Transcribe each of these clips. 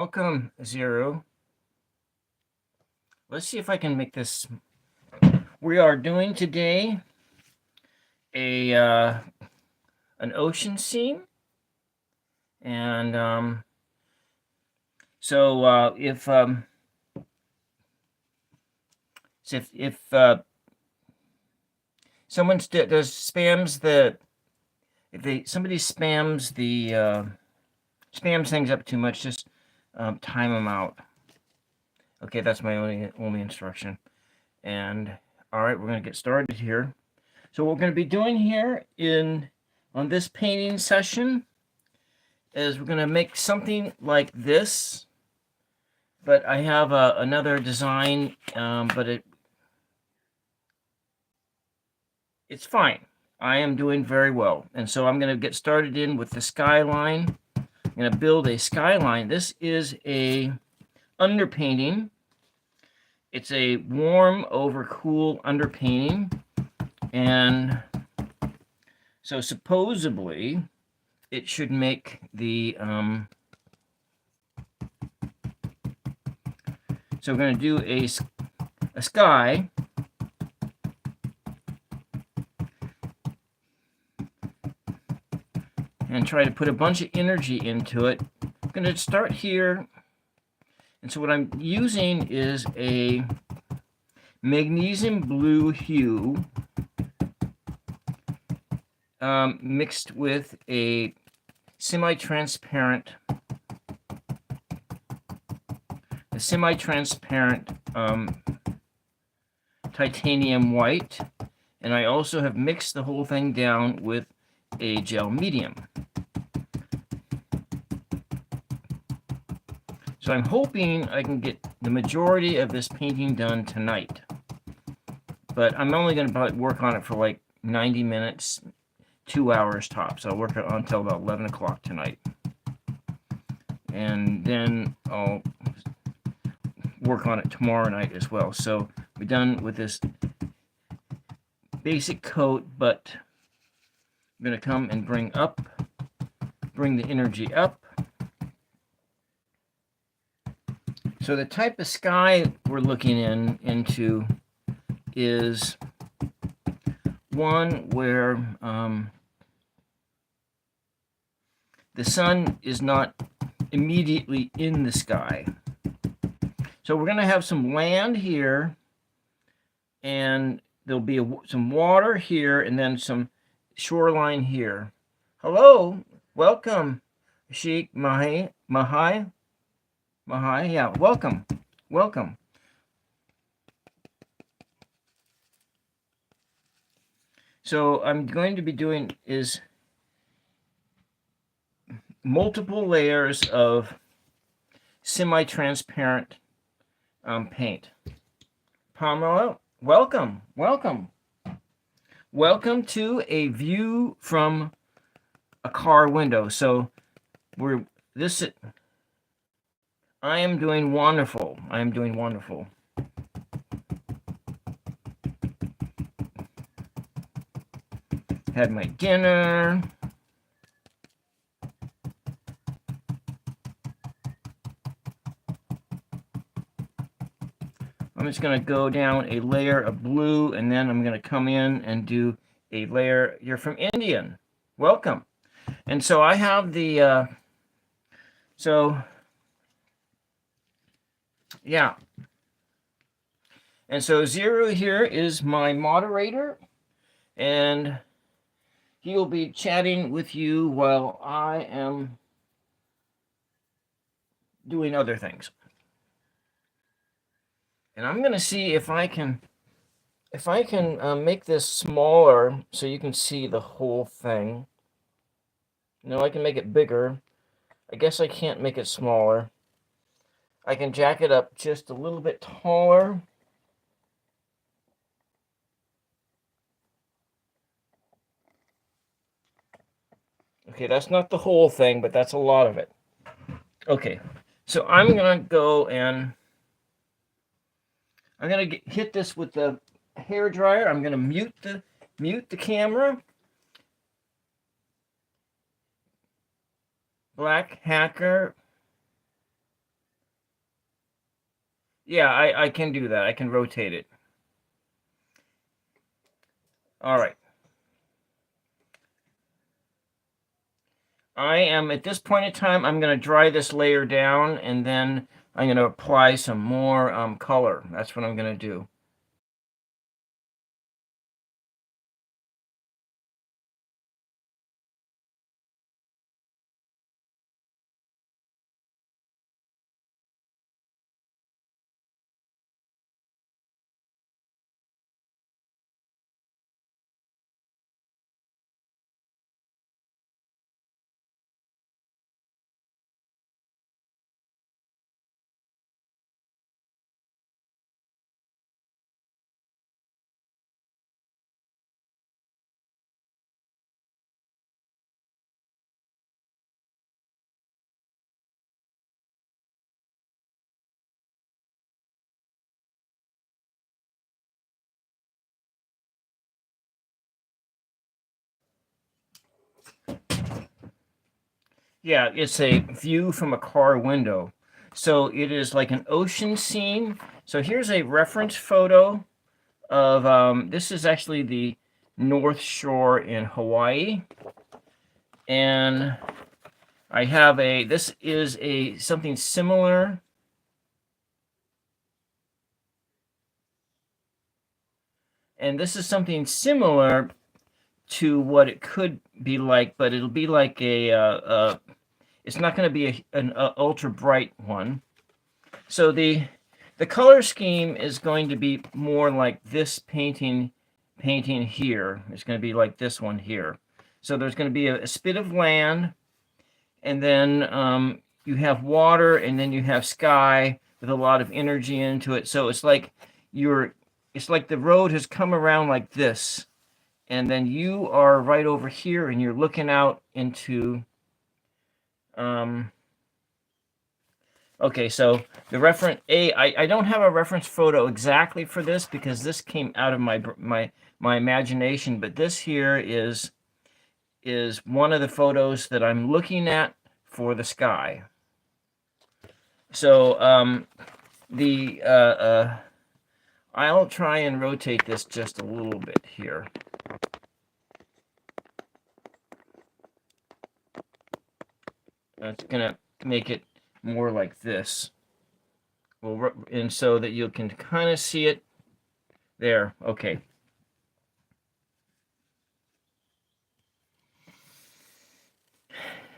Welcome, Zero. Let's see if I can make this. We are doing today an ocean scene, and if someone does spams the if somebody spams the spams things up too much, just time them out. Okay, that's my only instruction. And all right, we're going to get started here. So what we're going to be doing here on this painting session is we're going to make something like this, but I have another design, but it's fine. I am doing very well. And so I'm going to get started in with the skyline. I'm going to build a skyline. This is a underpainting. It's a warm over cool underpainting. And so supposedly it should make the so we're going to do a sky, and try to put a bunch of energy into it. I'm going to start here, and so what I'm using is a magnesium blue hue mixed with a semi-transparent titanium white, and I also have mixed the whole thing down with a gel medium. So I'm hoping I can get the majority of this painting done tonight, but I'm only going to probably work on it for like 90 minutes, 2 hours tops. I'll work on until about 11 o'clock tonight, and then I'll work on it tomorrow night as well. So we're done with this basic coat, but I'm going to come and bring the energy up. So the type of sky we're looking into is one where the sun is not immediately in the sky. So we're going to have some land here, and there'll be some water here, and then some shoreline here. Hello, welcome, Sheikh Mahai. Yeah, welcome. So I'm going to be doing is multiple layers of semi-transparent paint. Pamela, welcome to a view from a car window. So I am doing wonderful. Had my dinner. I'm just going to go down a layer of blue, and then I'm going to come in and do a layer. You're from Indian. Welcome. And so I have the, yeah. And so Zero here is my moderator, and he will be chatting with you while I am doing other things. And I'm going to see if I can make this smaller so you can see the whole thing. No, I can make it bigger. I guess I can't make it smaller. I can jack it up just a little bit taller. Okay, that's not the whole thing, but that's a lot of it. Okay, so I'm going to go and I'm going to hit this with the hair dryer. I'm going to mute the camera. Black Hacker Yeah, I can do that. I can rotate it. All right. I am, at this point in time, I'm going to dry this layer down, and then I'm going to apply some more color. That's what I'm going to do. Yeah, it's a view from a car window. So it is like an ocean scene. So here's a reference photo of, this is actually the North Shore in Hawaii. And I have this is something similar. And this is something similar to what it could be like, but it'll be like it's not going to be an ultra bright one. So the color scheme is going to be more like this painting here. It's going to be like this one here. So there's going to be a spit of land, and then you have water, and then you have sky with a lot of energy into it. So it's like it's like the road has come around like this, and then you are right over here, and you're looking out into okay, so the reference I don't have a reference photo exactly for this because this came out of my imagination, but this here is one of the photos that I'm looking at for the sky. So I'll try and rotate this just a little bit here. It's gonna make it more like this. Well, and so that you can kind of see it there. Okay.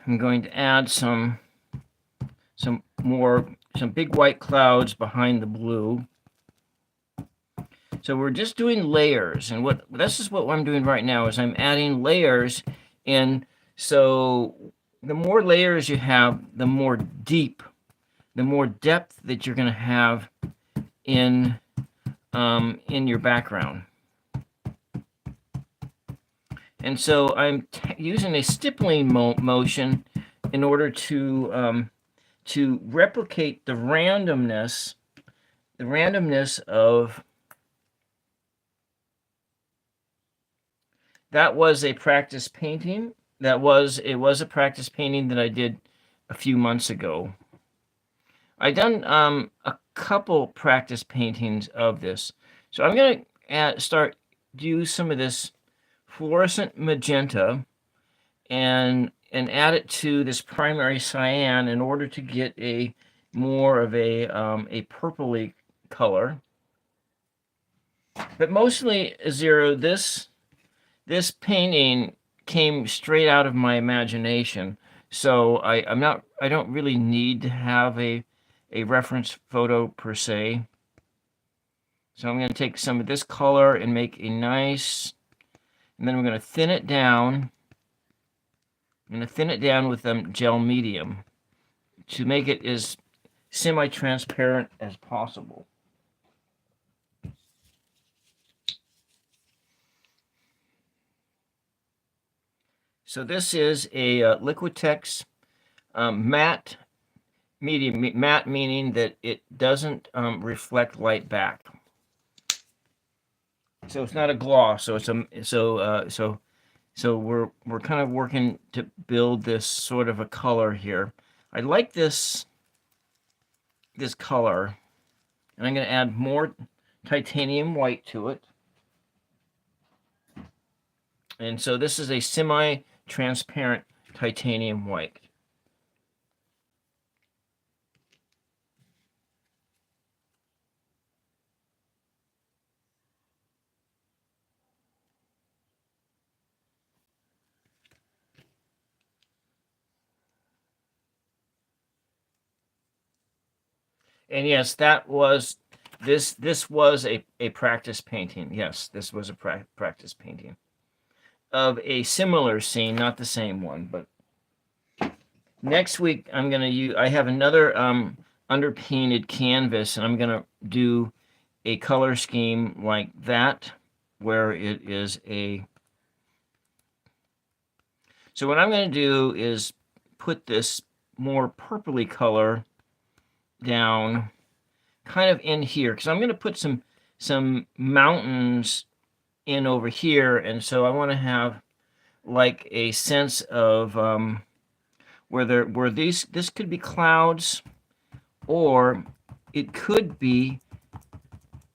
I'm going to add some big white clouds behind the blue. So we're just doing layers, and this is what I'm doing right now is I'm adding layers in. So the more layers you have, the more depth that you're going to have in your background. And so I'm using a stippling motion in order to replicate the randomness of. That was a practice painting. It was a practice painting that I did a few months ago. I've done a couple practice paintings of this. So I'm going to use some of this fluorescent magenta and add it to this primary cyan in order to get a more of a purpley color. But mostly, Zero, this painting came straight out of my imagination. So I don't really need to have a reference photo per se. So I'm going to take some of this color and make a nice, and then we're going to thin it down. I'm going to thin it down with gel medium to make it as semi-transparent as possible. So this is a Liquitex matte medium. Matte meaning that it doesn't reflect light back. So it's not a gloss. So it's so we're kind of working to build this sort of a color here. I like this color. And I'm going to add more titanium white to it. And so this is a semi-transparent titanium white. And yes, that was this was a practice painting. Yes, this was a practice painting of a similar scene, not the same one. But next week I'm gonna use. I have another underpainted canvas, and I'm gonna do a color scheme like that, where it is a. So what I'm gonna do is put this more purpley color down kind of in here, because I'm going to put some mountains in over here, and so I want to have like a sense of where this could be clouds, or it could be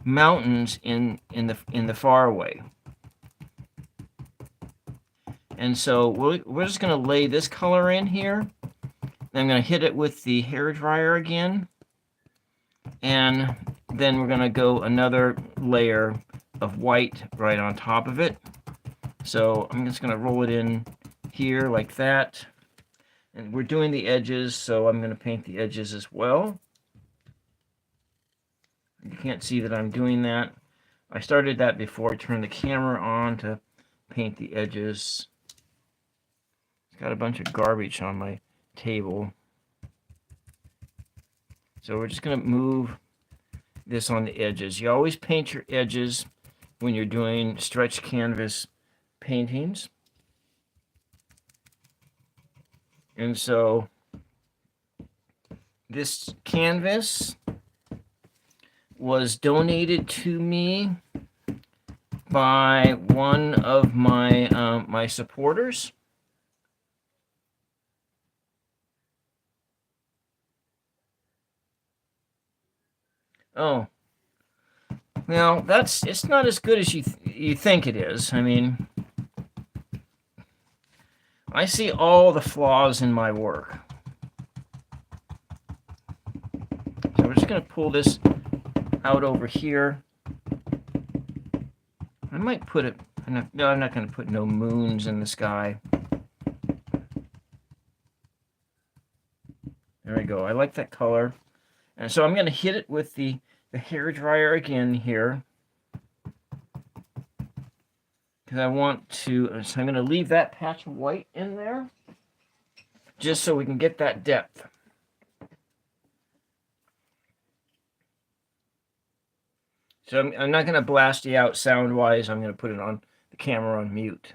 mountains in the far away. And so we're just going to lay this color in here. I'm going to hit it with the hairdryer again. And then we're going to go another layer of white right on top of it. So I'm just going to roll it in here like that. And we're doing the edges, so I'm going to paint the edges as well. You can't see that I'm doing that. I started that before I turned the camera on to paint the edges. It's got a bunch of garbage on my table. So we're just going to move this on the edges. You always paint your edges when you're doing stretch canvas paintings. And so this canvas was donated to me by one of my my supporters. Oh, well, it's not as good as you think it is. I mean, I see all the flaws in my work. So we're just going to pull this out over here. I might put it. No, I'm not going to put no moons in the sky. There we go. I like that color. And so I'm going to hit it with the hairdryer again here. Because I want to, so I'm going to leave that patch of white in there. Just so we can get that depth. So I'm not going to blast you out sound-wise. I'm going to put it on the camera on mute.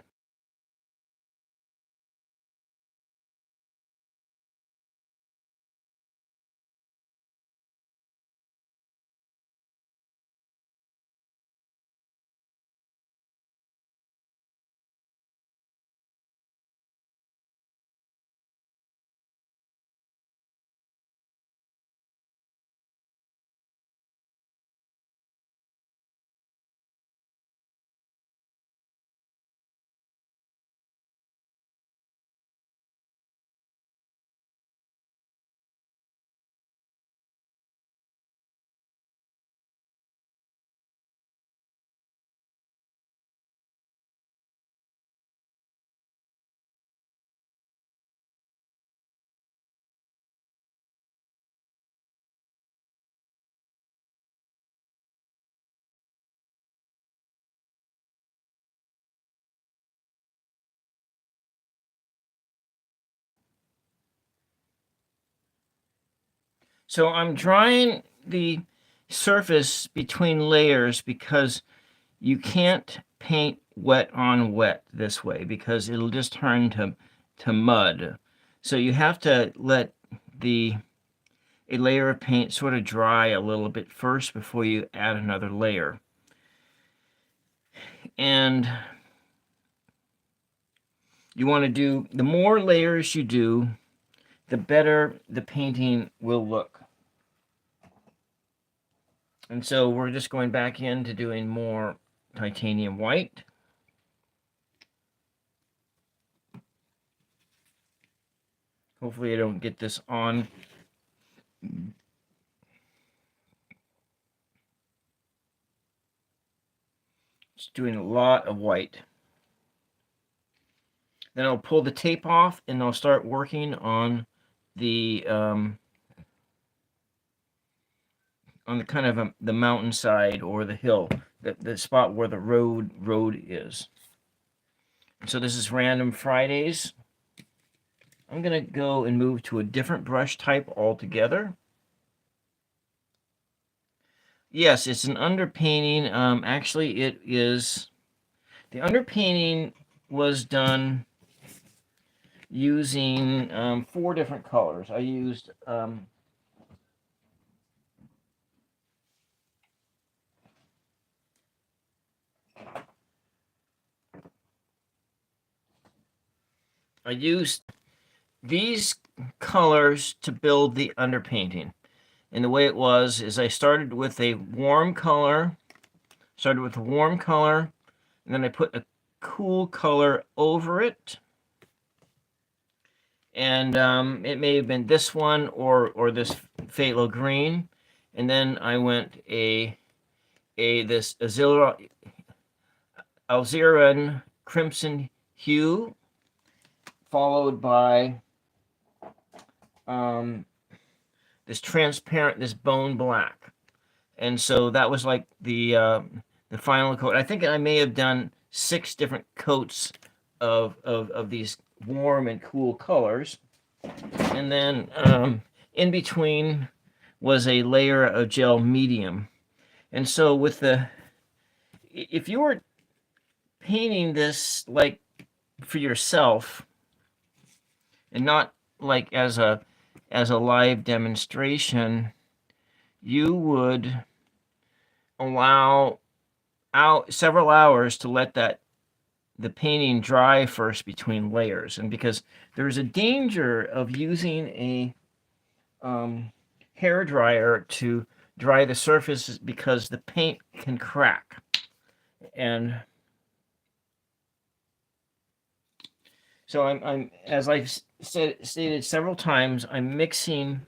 So I'm drying the surface between layers because you can't paint wet on wet this way because it'll just turn to mud. So you have to let a layer of paint sort of dry a little bit first before you add another layer. And you want to do, the more layers you do, the better the painting will look. And so we're just going back into doing more titanium white. Hopefully I don't get this on. Just doing a lot of white. Then I'll pull the tape off and I'll start working on the kind of the mountainside or the hill, the spot where the road is. So this is Random Fridays. I'm gonna go and move to a different brush type altogether. Yes, it's an underpainting. Actually, it is. The underpainting was done using 4 different colors. I used these colors to build the underpainting. And the way it was is I started with a warm color, and then I put a cool color over it. And it may have been this one or this phthalo green. And then I went this alizarin crimson hue, followed by this transparent, this bone black. And so that was like the final coat. I think I may have done 6 different coats of these warm and cool colors. And then in between was a layer of gel medium. And so if you were painting this like for yourself and not like as a live demonstration, you would allow out several hours to let the painting dry first between layers. And because there's a danger of using a hair dryer to dry the surfaces, because the paint can crack. And so I'm as I've stated several times, I'm mixing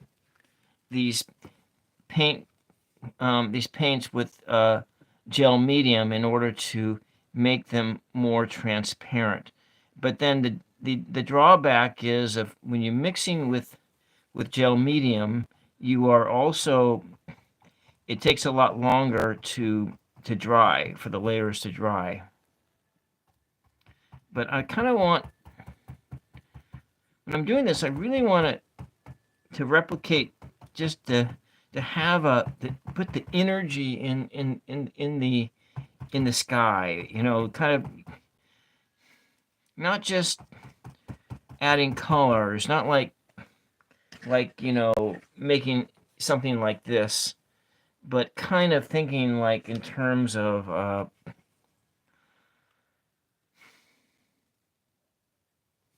these paints with gel medium in order to make them more transparent. But then the drawback is of when you're mixing with gel medium, you are also, it takes a lot longer to dry, for the layers to dry. But I kind of want, when I'm doing this, I really want to replicate, just to have put the energy in the sky, kind of not just adding colors, not like making something like this, but kind of thinking like in terms of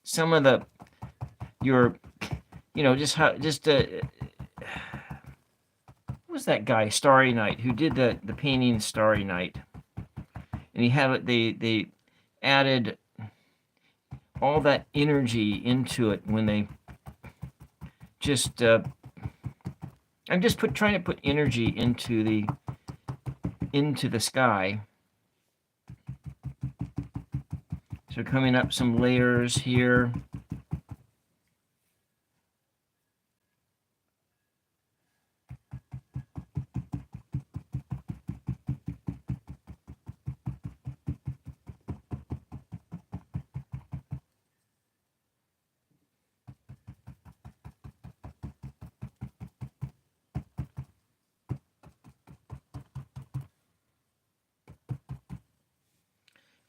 some of what was that guy, Starry Night, who did the painting Starry Night? And he had it, they added all that energy into it when they just I'm just trying to put energy into the sky. So coming up some layers here.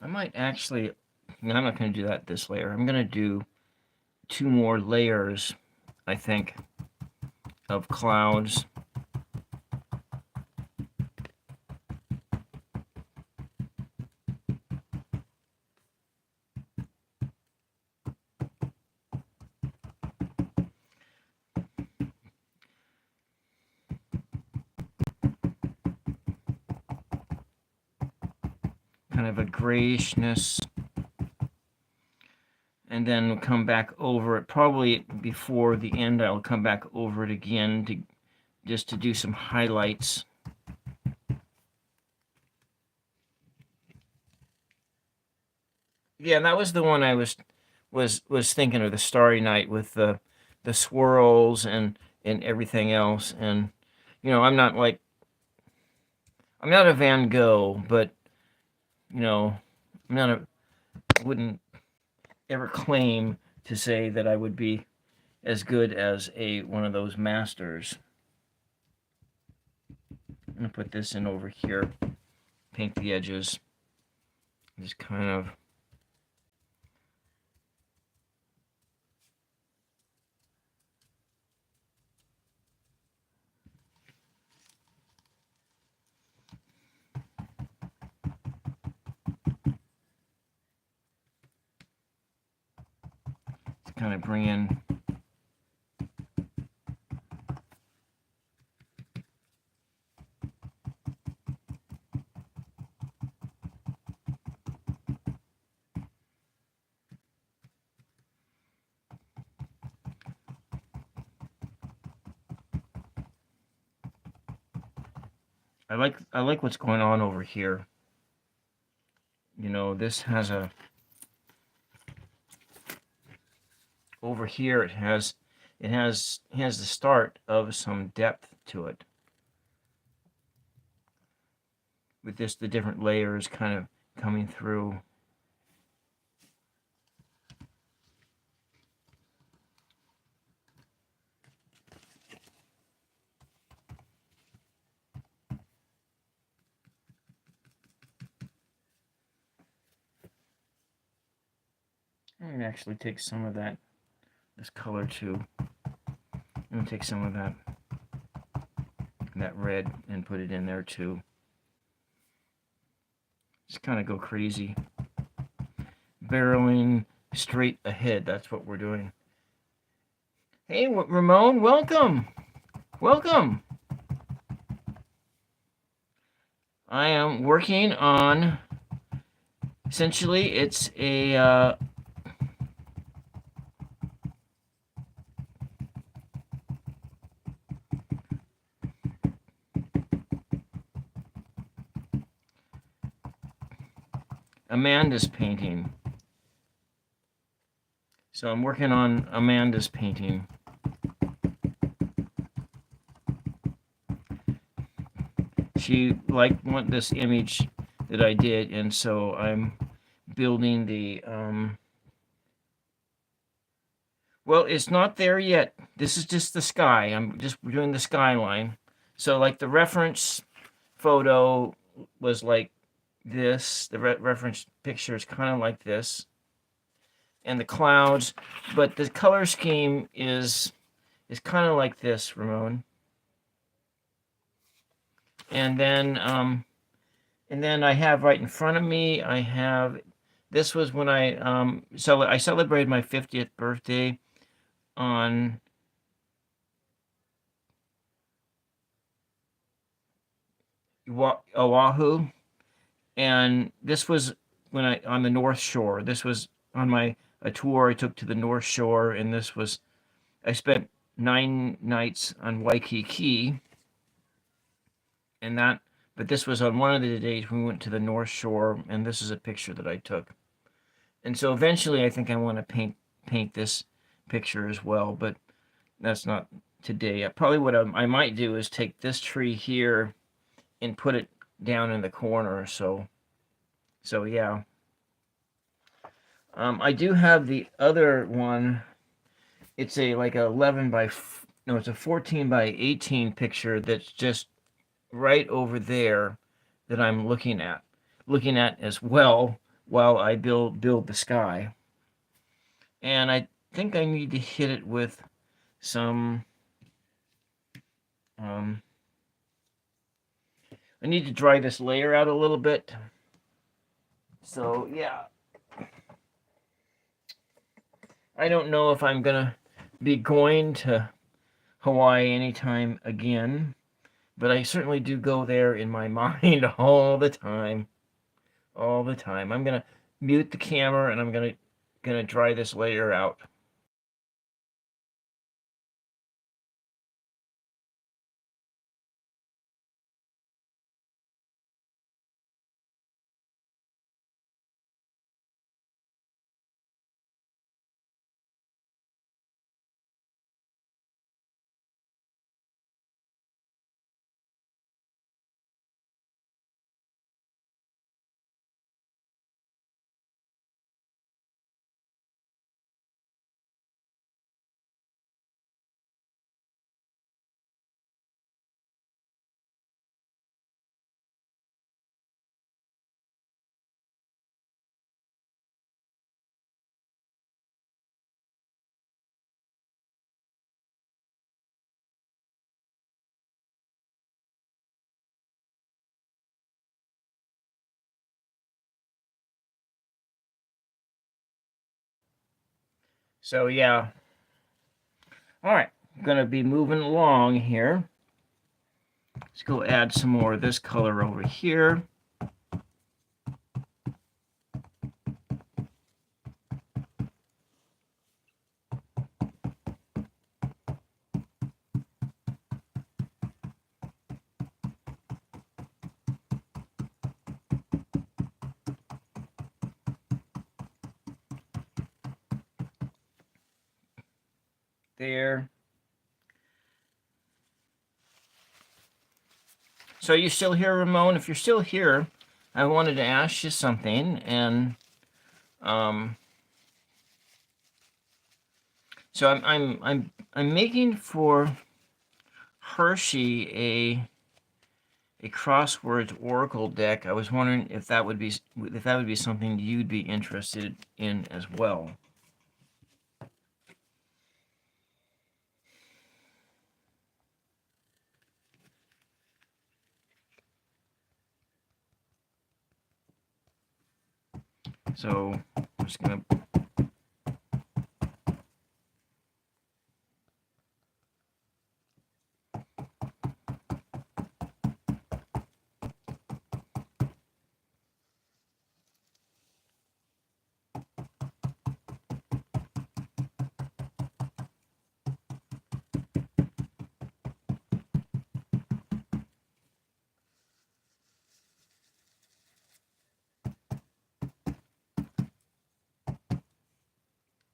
I might actually, no, I'm not going to do that this layer. I'm going to do 2 more layers, I think, of clouds. of a grayishness. And then come back over it. Probably before the end, I'll come back over it again just to do some highlights. Yeah, that was the one I was thinking of, the Starry Night with the swirls and everything else. And I'm not a Van Gogh, but wouldn't ever claim to say that I would be as good as one of those masters. I'm gonna put this in over here, paint the edges, just kind of. Kind of bring in I like what's going on over here. This has over here it has the start of some depth to it, with the different layers kind of coming through. I'm going to actually take some of this color too. I'm going to take some of that red and put it in there too. Just kind of go crazy. Barreling straight ahead, that's what we're doing. Hey, Ramon, welcome. Welcome. I am working on, essentially, it's a Amanda's painting. So I'm working on Amanda's painting. She liked this image that I did, and so I'm building the well, it's not there yet. This is just the sky. I'm just doing the skyline. So like the reference photo was like this. The reference picture is kind of like this, and the clouds, but the color scheme is kind of like this, Ramon. And then I have right in front of me, I have, this was when I celebrated my 50th birthday on Oahu, and this was when on the North Shore. This was on a tour I took to the North Shore, and I spent 9 nights on Waikiki, but this was on one of the days we went to the North Shore, and this is a picture that I took. And so eventually I think I want to paint this picture as well, but that's not today. Probably what I might do is take this tree here and put it down in the corner. So yeah. I do have the other one. It's it's a 14 by 18 picture that's just right over there that I'm looking at as well while I build the sky. And I think I need to hit it with some I need to dry this layer out a little bit. So yeah, I don't know if I'm gonna be going to Hawaii anytime again, but I certainly do go there in my mind all the time. all the time. I'm gonna mute the camera and I'm gonna dry this layer out. So yeah. All right, I'm gonna be moving along here. Let's go add some more of this color over here. There. So are you still here, Ramon? If you're still here, I wanted to ask you something, and so I'm making for Hershey a crosswords oracle deck. I was wondering if that would be something you'd be interested in as well. So I'm just gonna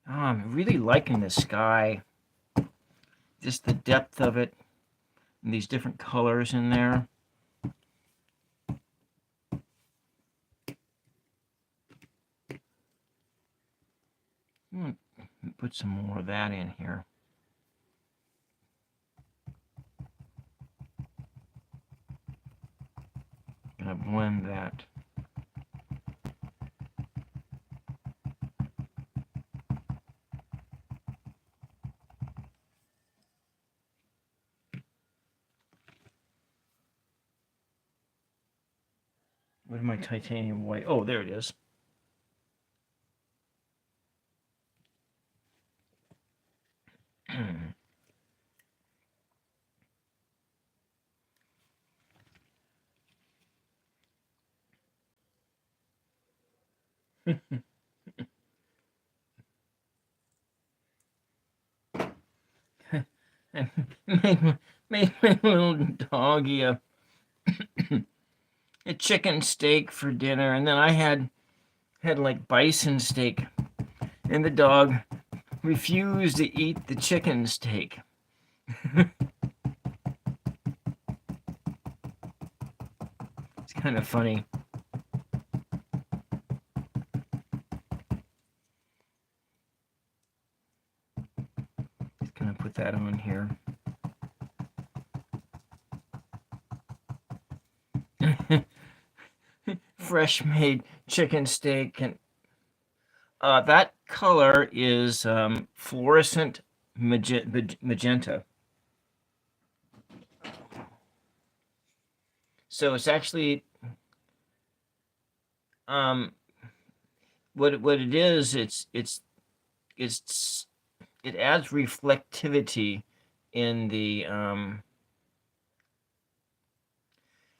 I'm really liking the sky. Just the depth of it and these different colors in there. Put some more of that in here. Gonna blend that. Where's my titanium white? Oh, there it is. made my little doggy a chicken steak for dinner, and then I had like bison steak, and the dog refused to eat the chicken steak. It's kind of funny. Just gonna put that on here. Fresh made chicken steak, and that color is fluorescent magenta. So it's actually what it is. It adds reflectivity in the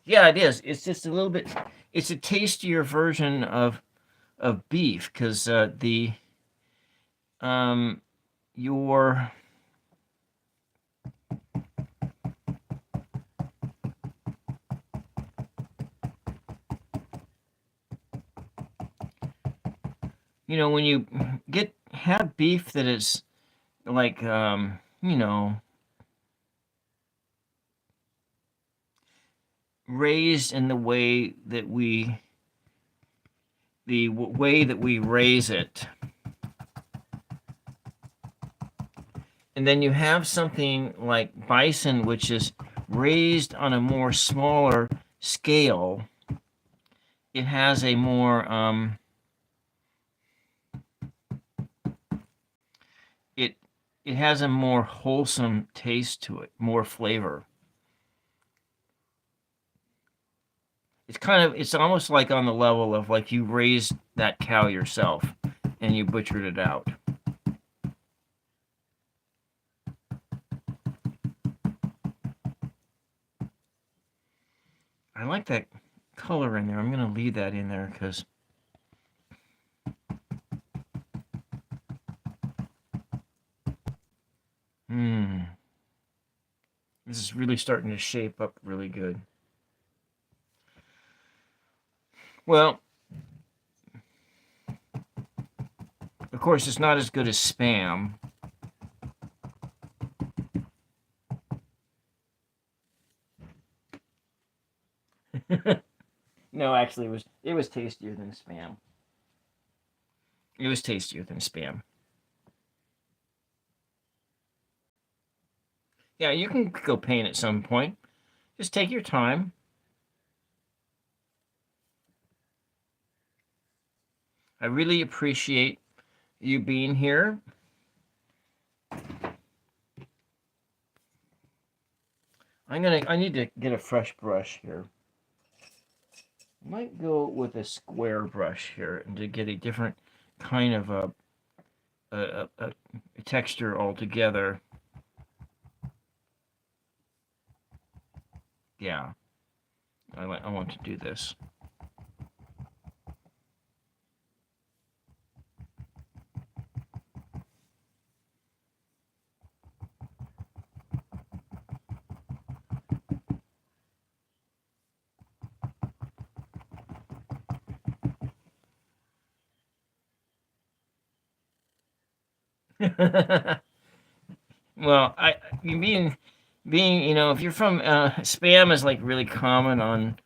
yeah, it is. It's just a little bit. it's a tastier version of beef, because your when you have beef that is like raised in the way that we raise it, and then you have something like bison, which is raised on a more smaller scale. It has a more it has a more wholesome taste to it, more flavor. It's almost like on the level of like you raised that cow yourself and you butchered it out. I like that color in there. I'm going to leave that in there because this is really starting to shape up really good. Well, of course, it's not as good as Spam. No, actually, it was tastier than Spam. It was tastier than Spam. Yeah, you can go paint at some point. Just take your time. I really appreciate you being here. I need to get a fresh brush here. I might go with a square brush here and to get a different kind of a texture altogether. Yeah, I want to do this. Well, being if you're from Spam is like really common on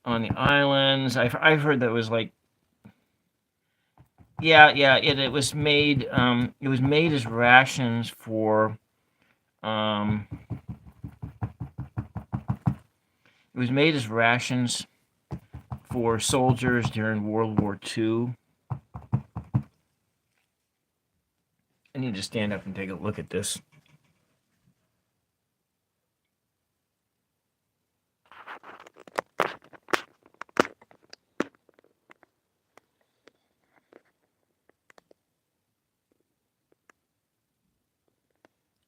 the islands. I've heard that was like it was made as rations for it was made as rations for soldiers during World War II. I need to stand up and take a look at this.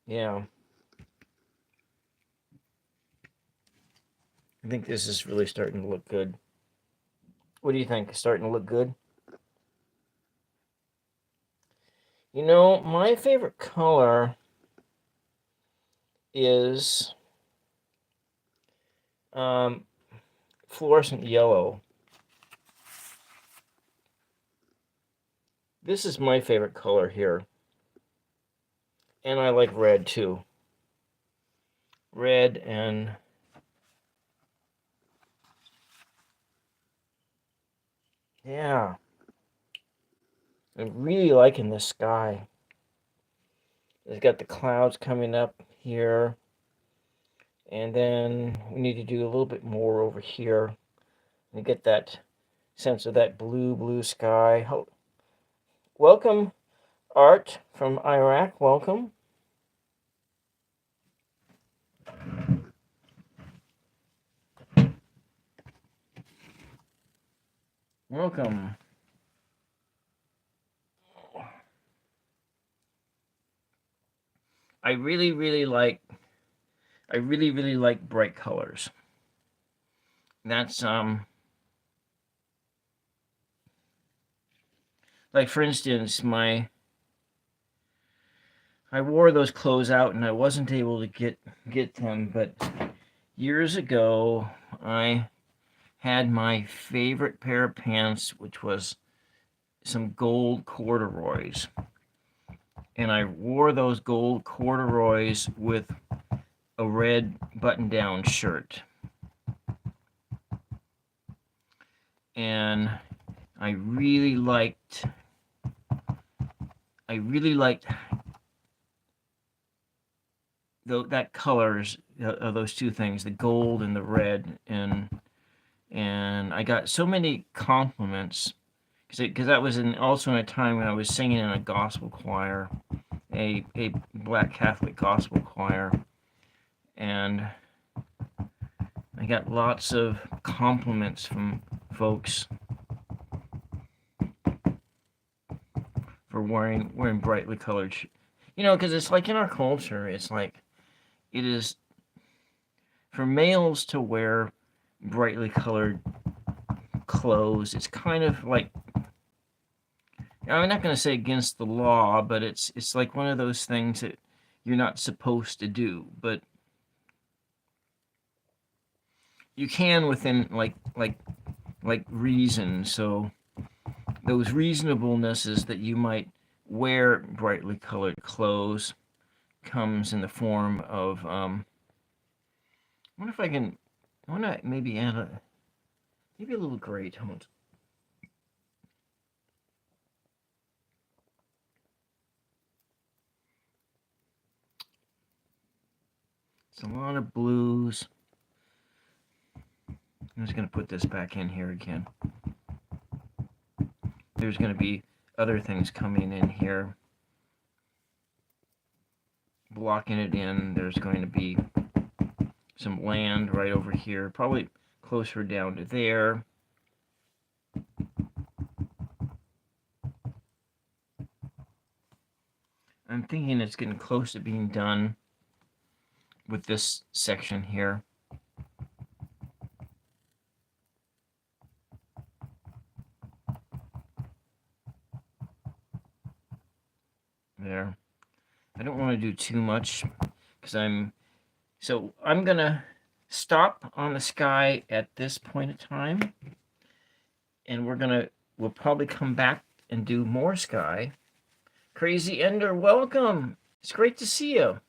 Yeah. I think this is really starting to look good. What do you think? It's starting to look good? My favorite color is fluorescent yellow. This is my favorite color here. And I like red too. Red and yeah. I'm really liking this sky. It's got the clouds coming up here. And then we need to do a little bit more over here and get that sense of that blue sky. Welcome, Art from Iraq. Welcome. Welcome. I really like bright colors. That's like for instance, I wore those clothes out and I wasn't able to get them, but years ago I had my favorite pair of pants, which was some gold corduroys. And I wore those gold corduroys with a red button-down shirt. And I really liked that colors of those two things, the gold and the red, and I got so many compliments because that was also in a time when I was singing in a gospel choir, a black Catholic gospel choir, and I got lots of compliments from folks for wearing brightly colored, because it's like in our culture, it's like it is for males to wear brightly colored clothes. It's kind of like, I'm not going to say against the law, but it's like one of those things that you're not supposed to do, but you can within like reason. So those reasonablenesses that you might wear brightly colored clothes comes in the form of I wonder if I want to maybe add a little gray tones. It's a lot of blues. I'm just going to put this back in here again. There's going to be other things coming in here, blocking it in. There's going to be some land right over here, probably closer down to there. I'm thinking it's getting close to being done with this section here. There. I don't want to do too much because I'm gonna stop on the sky at this point in time, and we'll probably come back and do more sky. Crazy Ender, welcome. It's great to see you.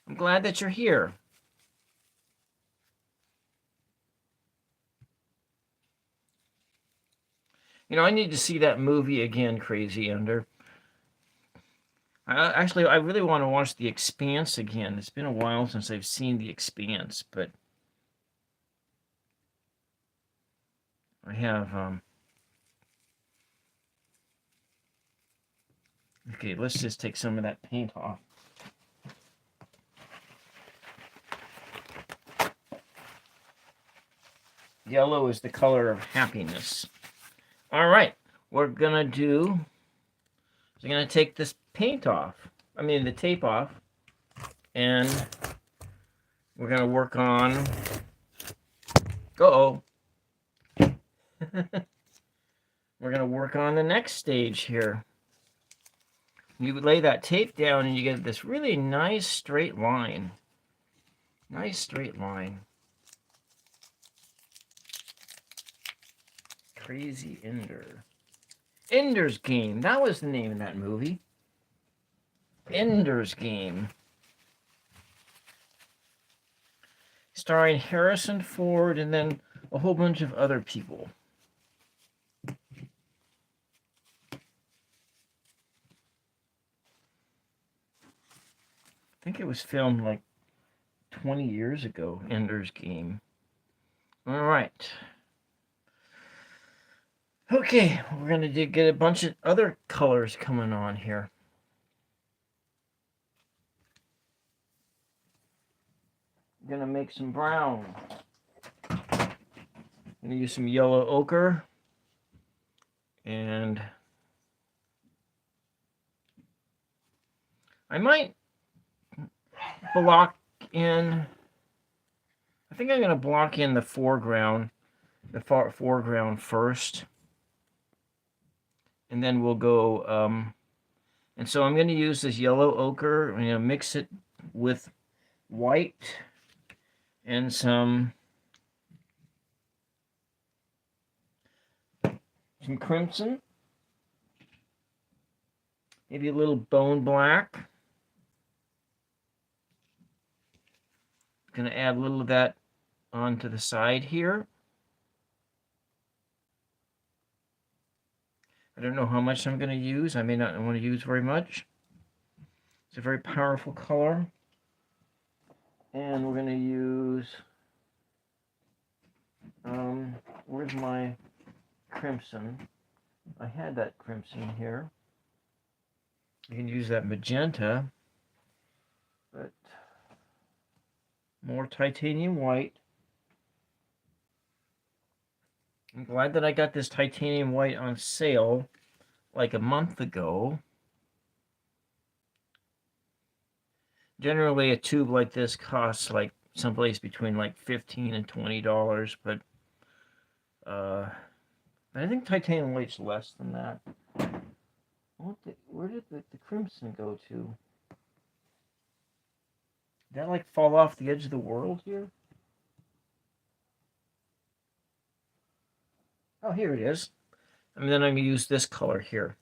I'm glad that you're here. I need to see that movie again, Crazy Ender. I really want to watch The Expanse again. It's been a while since I've seen The Expanse, but I have. Okay, let's just take some of that paint off. Yellow is the color of happiness. All right, we're gonna take this paint off. I mean the tape off, and we're gonna work on. We're gonna work on the next stage here. You lay that tape down, and you get this really nice straight line. Nice straight line. Crazy Ender. Ender's Game. That was the name of that movie. Ender's Game. Starring Harrison Ford and then a whole bunch of other people. I think it was filmed like 20 years ago, Ender's Game. All right. Okay, we're going to get a bunch of other colors coming on here. I'm going to make some brown. I'm going to use some yellow ochre. And I might block in. I think I'm going to block in the foreground first. And then we'll go, and so I'm going to use this yellow ochre. I'm going to mix it with white and some crimson, maybe a little bone black. Going to add a little of that onto the side here. I don't know how much I'm going to use. I may not want to use very much. It's a very powerful color. And we're going to use, where's my crimson? I had that crimson here. You can use that magenta, but more titanium white. I'm glad that I got this titanium white on sale like a month ago. Generally, a tube like this costs like someplace between like $15 and $20, but I think titanium white's less than that. Where did the crimson go to? Did that like fall off the edge of the world here? Oh, here it is. And then I'm going to use this color here.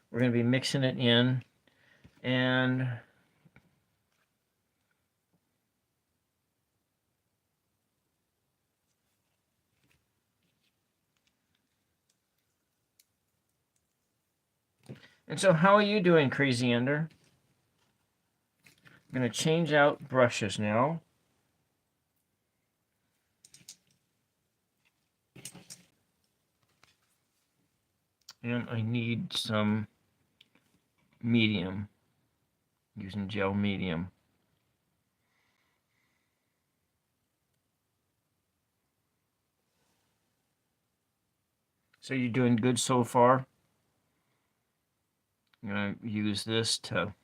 We're going to be mixing it in, and so how are you doing, Crazy Ender? I'm going to change out brushes now. And I need some medium, using gel medium. So you're doing good so far? I'm going to use this to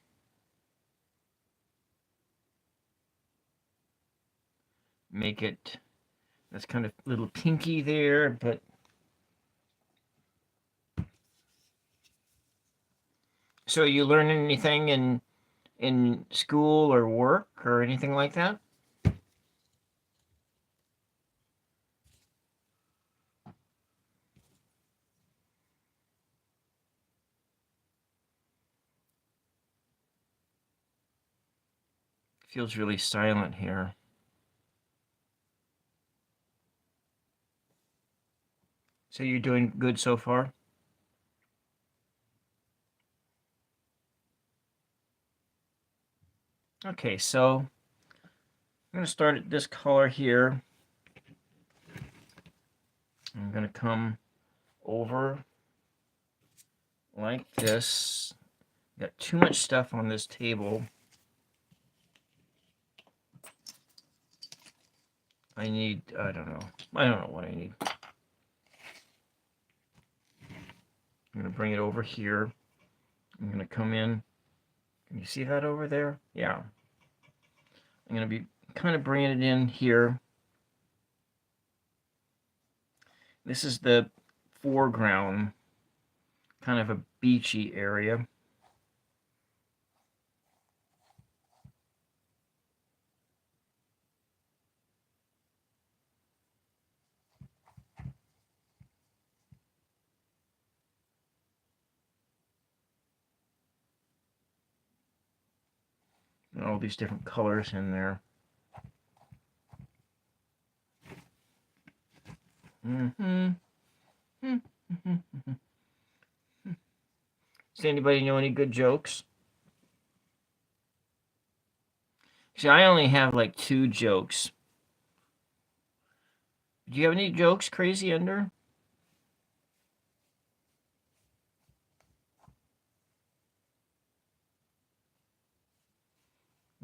make it, that's kind of a little pinky there, but so you learn anything in school or work or anything like that? Feels really silent here. So you're doing good so far? Okay, so I'm going to start at this color here. I'm going to come over like this. Got too much stuff on this table. I don't know what I need. I'm going to bring it over here. I'm going to come in. Can you see that over there? Yeah. I'm going to be kind of bringing it in here. This is the foreground, kind of a beachy area. And all these different colors in there. Does anybody know any good jokes? See, I only have like 2 jokes. Do you have any jokes, Crazy Ender?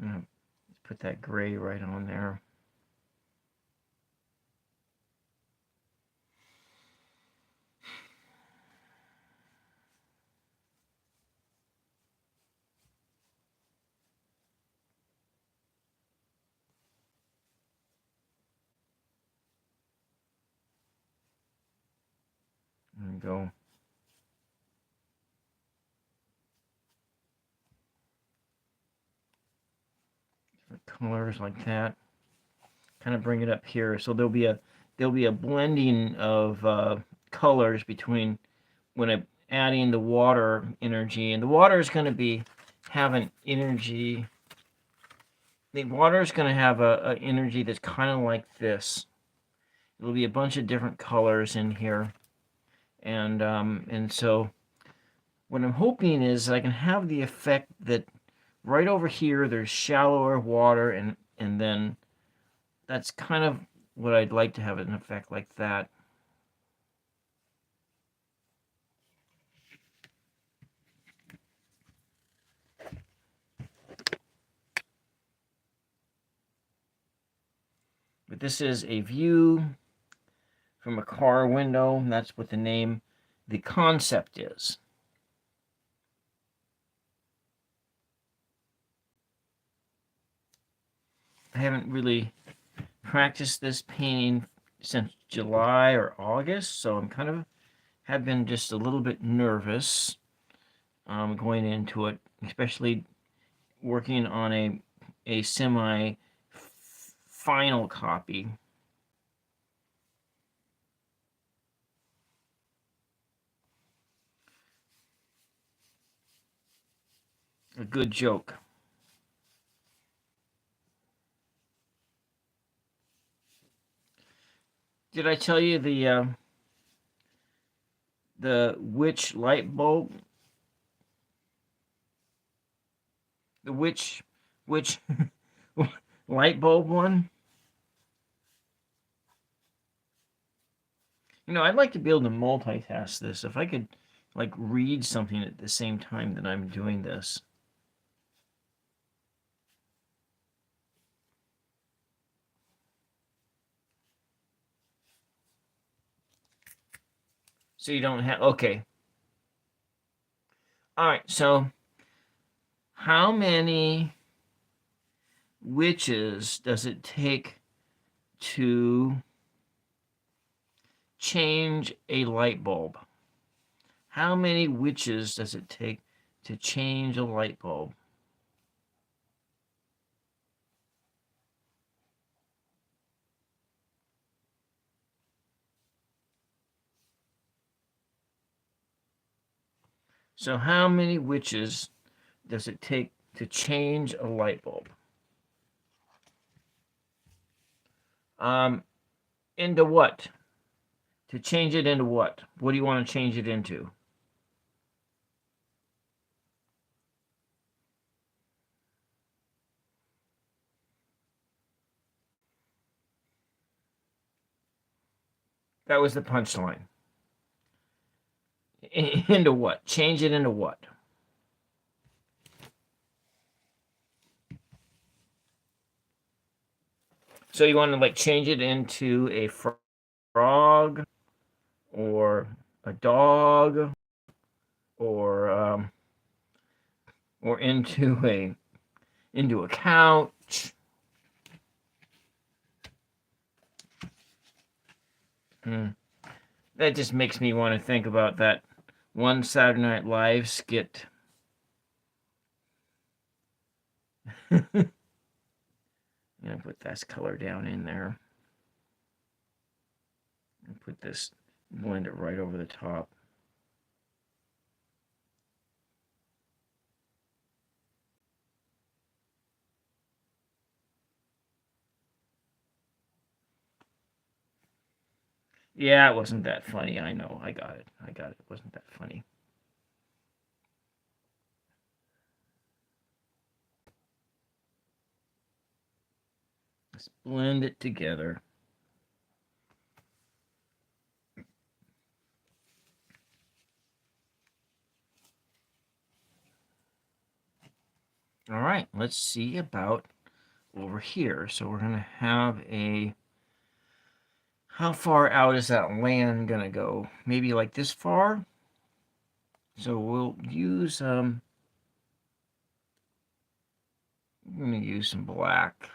Let's put that gray right on there. There we go. colors like that. Kind of bring it up here. So there'll be a blending of colors between when I'm adding the water energy, and the water is going to be have an energy. The water is going to have a energy that's kind of like this. It'll be a bunch of different colors in here, and so what I'm hoping is that I can have the effect that right over here there's shallower water, and then that's kind of what I'd like to have an effect like that. But this is a view from a car window, and that's what the concept is. I haven't really practiced this painting since July or August, so I'm kind of have been just a little bit nervous going into it, especially working on a semi final copy. A good joke. Did I tell you the witch light bulb? The witch light bulb one? You know, I'd like to be able to multitask this. If I could, like, read something at the same time that I'm doing this. So you don't have, okay. All right, so how many witches does it take to change a light bulb? How many witches does it take to change a light bulb? So how many witches does it take to change a light bulb? Into what? To change it into what? What do you want to change it into? That was the punchline. Into what? Change it into what? So you want to like change it into a frog or a dog or into a couch. That just makes me want to think about that one Saturday Night Live skit. I'm gonna put this color down in there and put this, blend it right over the top. Yeah, it wasn't that funny. I know. I got it. It wasn't that funny. Let's blend it together. All right, let's see about over here. So we're gonna have how far out is that land gonna go? Maybe like this far? So we'll use, I'm gonna use some black.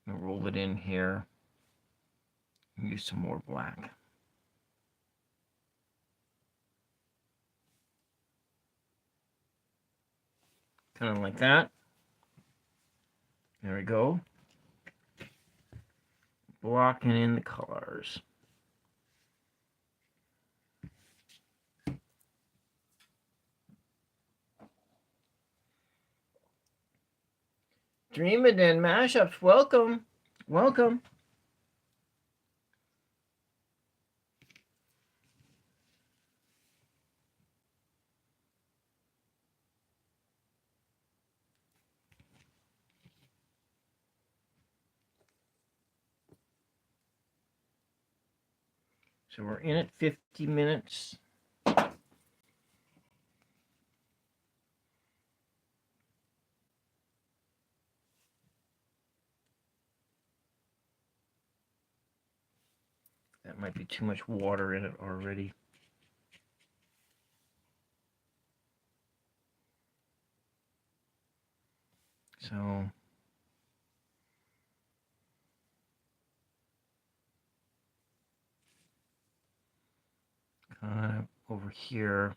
I'm gonna roll it in here. Use some more black. Kind of like that. There we go. Blocking in the colors. Dream It In Mashups, welcome. Welcome. So we're in at 50 minutes. That might be too much water in it already. So kind of over here.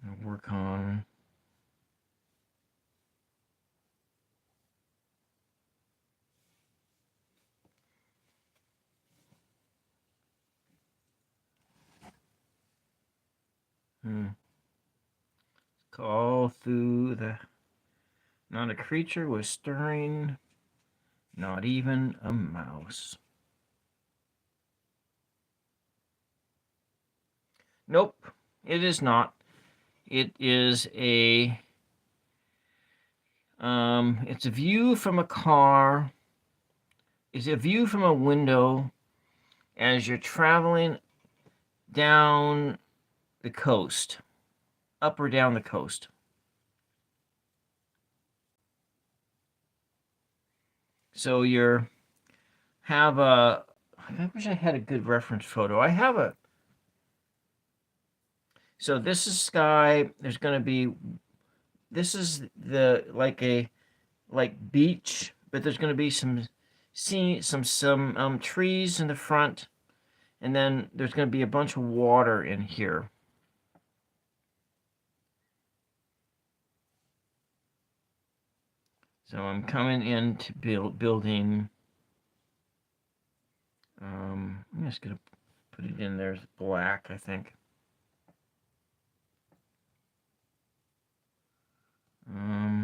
I'll work on all through the. Not a creature was stirring, not even a mouse. Nope, it is not. It is a it's a view from a car. It's a view from a window as you're traveling down the coast, up or down the coast. So you're have a. I wish I had a good reference photo. I have a. So this is sky. There's going to be. This is the like beach, but there's going to be some trees in the front, and then there's going to be a bunch of water in here. So I'm coming into building. I'm just going to put it in there as black, I think.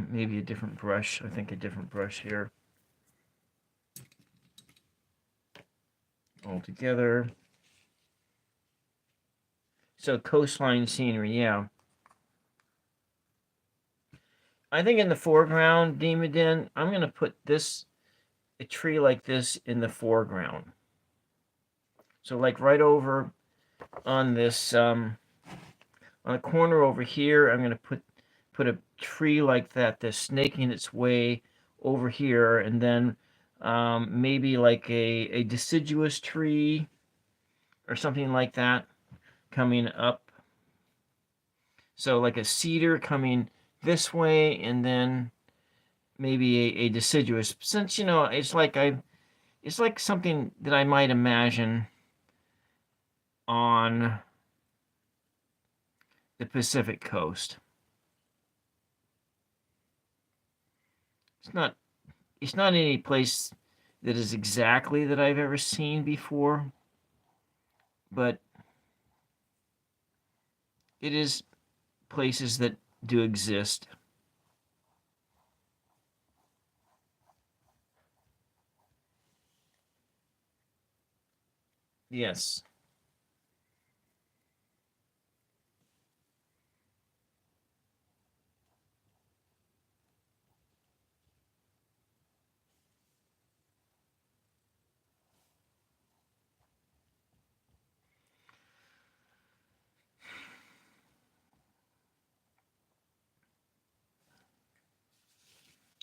Maybe a different brush. I think a different brush here. All together. So coastline scenery, yeah. I think in the foreground, Demodin, I'm going to put a tree like this in the foreground. So like right over on this, on the corner over here, I'm going to put a tree like that that's snaking its way over here, and then maybe like a deciduous tree or something like that coming up. So like a cedar coming this way, and then maybe a deciduous. Since it's like something that I might imagine on the Pacific coast. It's not any place that is exactly that I've ever seen before, but it is places that do exist. Yes.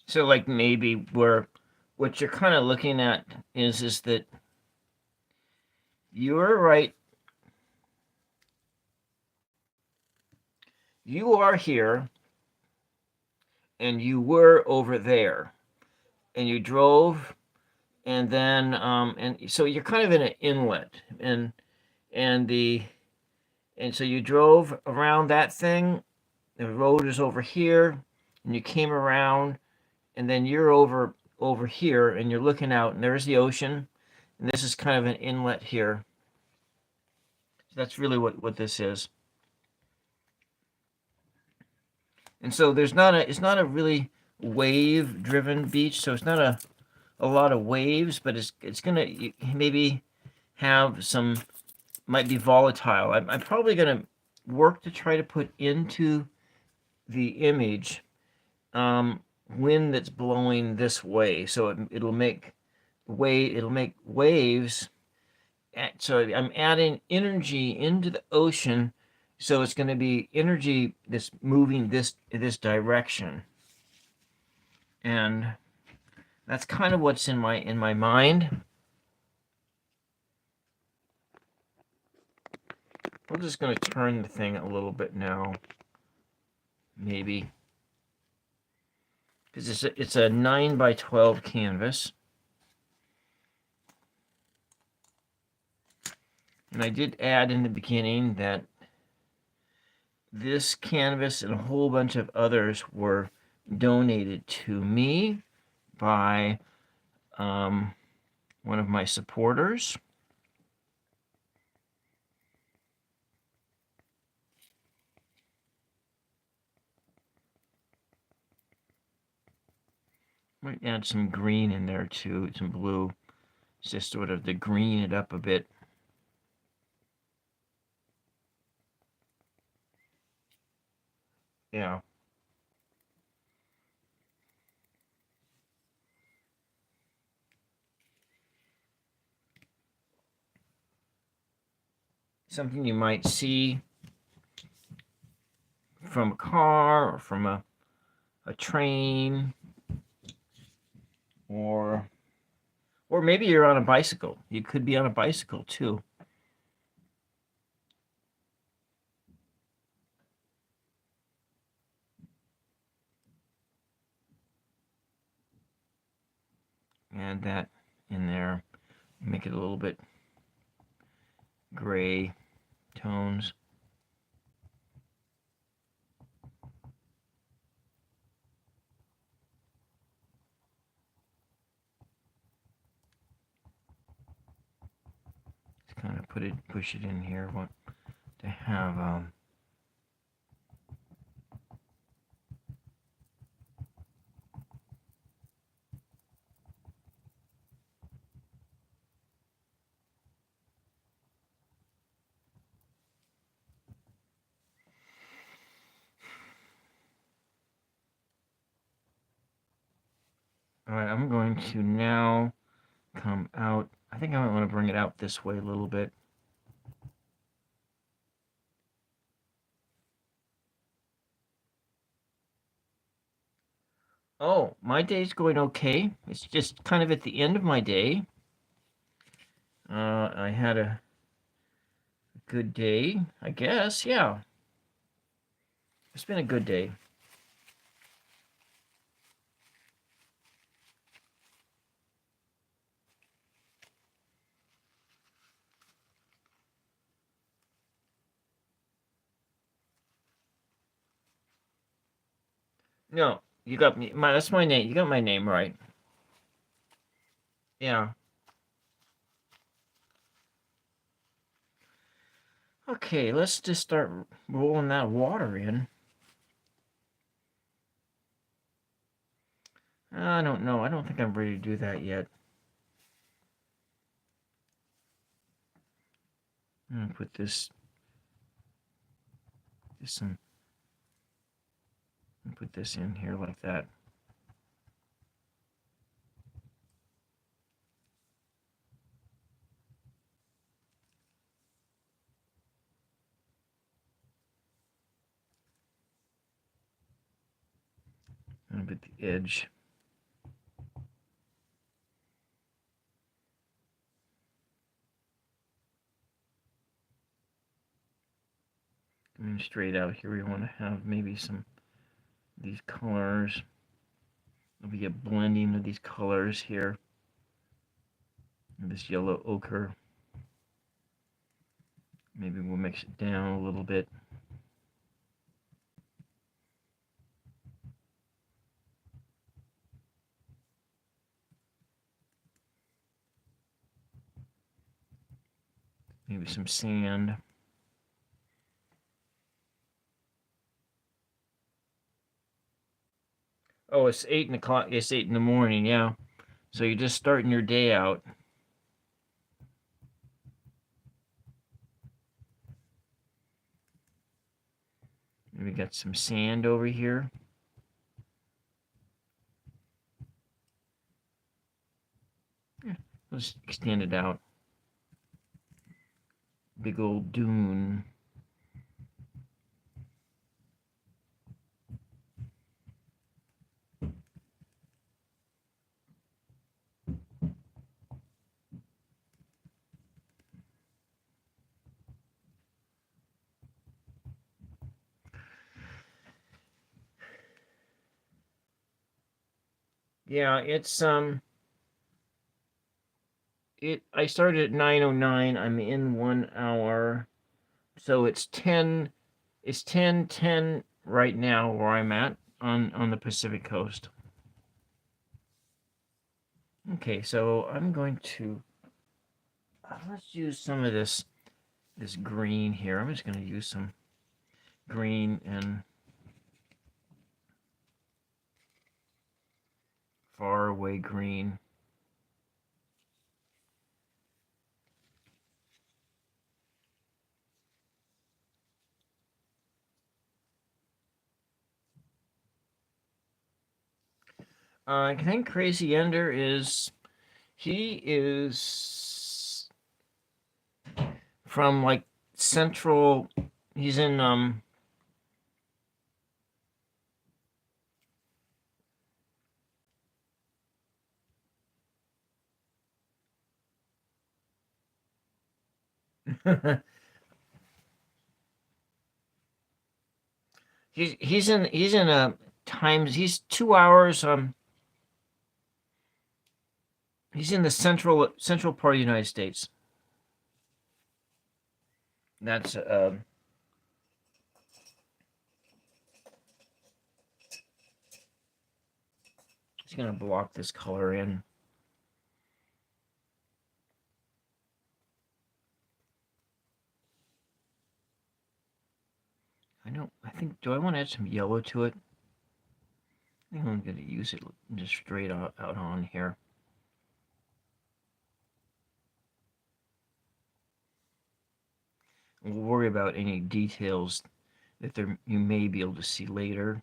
So like maybe what you're kind of looking at is that you're right. You are here and you were over there and you drove, and then and so you're kind of in an inlet, and and so you drove around that thing. The road is over here, and you came around, and then you're over here, and you're looking out, and there's the ocean, and this is kind of an inlet here. So that's really what this is. And so it's not a really wave driven beach, so it's not a lot of waves, but it's gonna maybe have some, might be volatile. I'm probably gonna work to try to put into the image wind that's blowing this way, so it'll make waves. So I'm adding energy into the ocean, so it's going to be energy that's moving this direction, and that's kind of what's in my mind. We're just going to turn the thing a little bit now, maybe, because it's a 9x12 canvas. And I did add in the beginning that this canvas and a whole bunch of others were donated to me by one of my supporters. Might add some green in there too, some blue, just sort of to green it up a bit. Yeah. Something you might see from a car or from a train, or maybe you're on a bicycle. You could be on a bicycle too. Add that in there. Make it a little bit gray tones. Just kind of push it in here. Want to have all right, I'm going to now come out. I think I might want to bring it out this way a little bit. Oh, my day's going okay. It's just kind of at the end of my day. I had a good day, I guess. Yeah, it's been a good day. No, you got me. That's my name. You got my name right. Yeah. Okay, let's just start rolling that water in. I don't know. I don't think I'm ready to do that yet. I'm gonna put this some. Put this in here like that. I'm gonna put the edge. Coming straight out here, we want to have maybe some of these colors. There'll be a blending of these colors here. And this yellow ochre. Maybe we'll mix it down a little bit. Maybe some sand. Oh, it's 8 o'clock. It's 8 in the morning. Yeah. So you're just starting your day out. And we got some sand over here. Yeah, let's extend it out. Big old dune. Yeah, it's I started at 9:09. I'm in 1 hour. So it's 10:10 right now where I'm at on the Pacific Coast. Okay, so I'm going to let's use some of this green here. I'm just going to use some green and far away green. I think Crazy Ender he is from like central. He's in he's in a times he's 2 hours he's in the central part of the United States. That's just gonna block this color in. I think, do I want to add some yellow to it? I think I'm gonna use it just straight out on here. We'll worry about any details that you may be able to see later.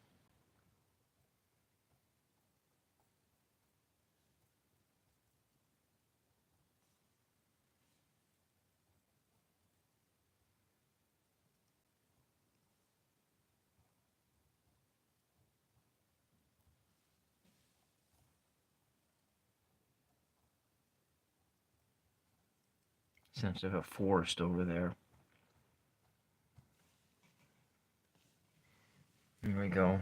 Sense of a forest over there. Here we go.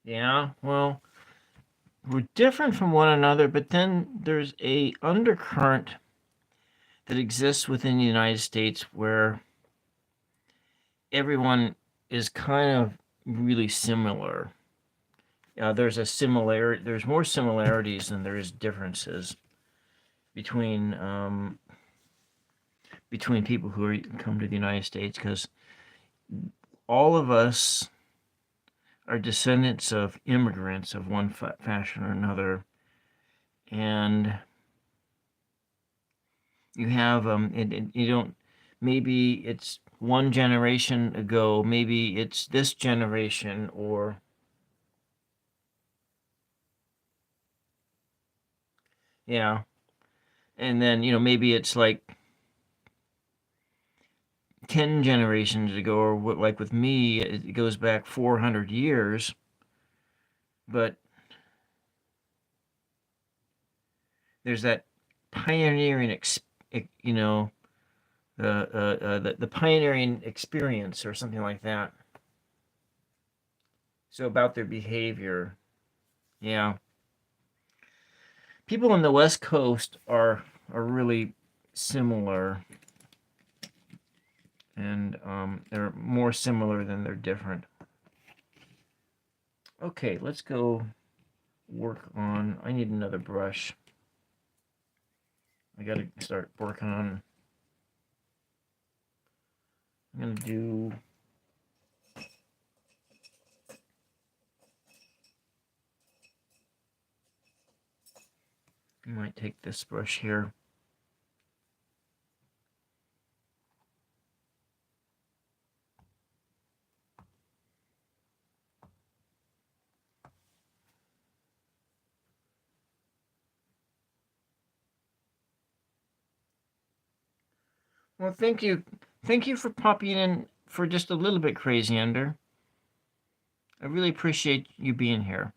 Yeah, well, we're different from one another, but then there's a undercurrent that exists within the United States where everyone is kind of really similar. There's more similarities than there is differences between people who come to the United States, because all of us are descendants of immigrants of one fashion or another, and you have you don't, maybe it's one generation ago, maybe it's this generation, or yeah, and then maybe it's like 10 generations ago, or like with me, it goes back 400 years, but there's that pioneering the pioneering experience or something like that. So about their behavior, yeah. People on the West Coast are really similar, and they're more similar than they're different. Okay, let's go work on. I need another brush. I gotta start working on. I'm gonna do. I might take this brush here. Well, thank you. Thank you for popping in for just a little bit, Crazy Ender. I really appreciate you being here.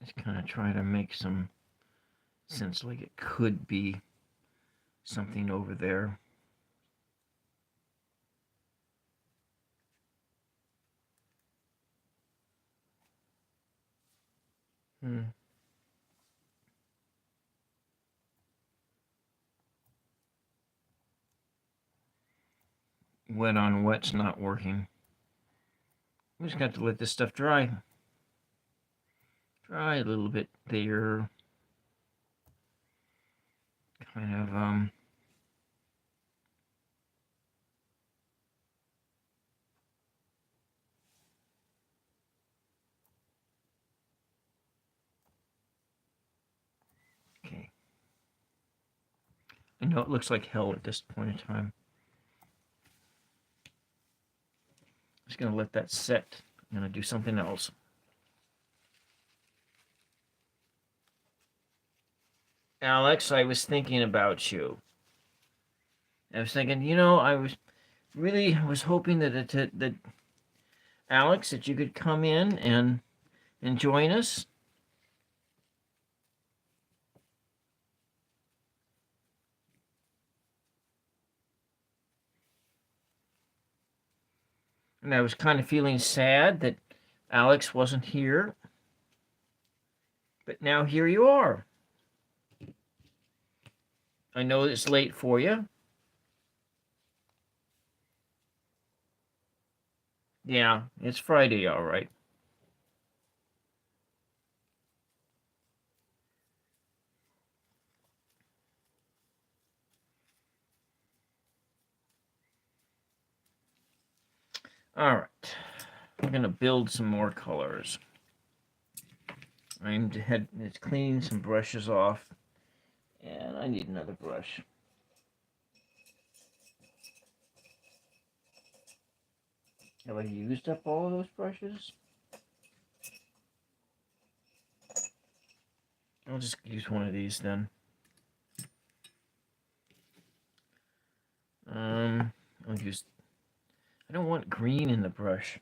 Just kind of try to make some sense like it could be something over there. Wet on wet's not working. We just got to let this stuff dry. Dry a little bit there. Kind of okay. I know it looks like hell at this point in time. I'm just gonna let that set. I'm gonna do something else. Alex, I was thinking about you. I was thinking, I was hoping that Alex, that you could come in and join us. And I was kind of feeling sad that Alex wasn't here. But now here you are. I know it's late for you. Yeah, it's Friday, all right. All right. I'm going to build some more colors. I'm cleaning some brushes off, and I need another brush. Have I used up all of those brushes? I'll just use one of these then. I'll use. I don't want green in the brush.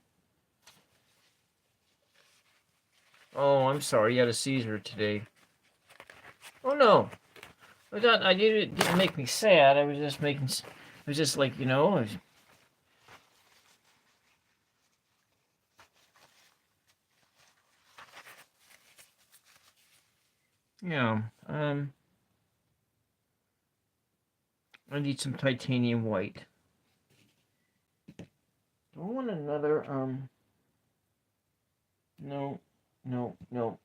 Oh, I'm sorry. You had a seizure today. Oh no, I didn't make me sad. I was just making. I was just like I was, yeah. I need some titanium white. Do I want another No, no, no,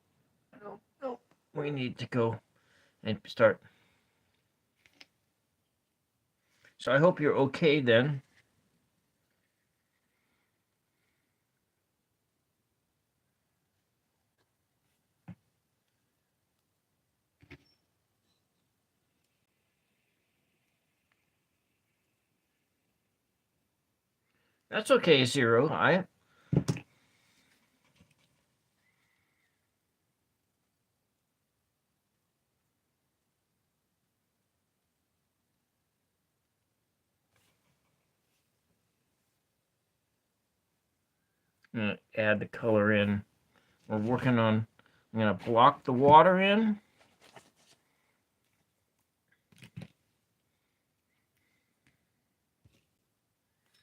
no, no. We need to go and start. So I hope you're okay then. That's okay, Zero. I'm going to add the color in. We're working on, I'm going to block the water in.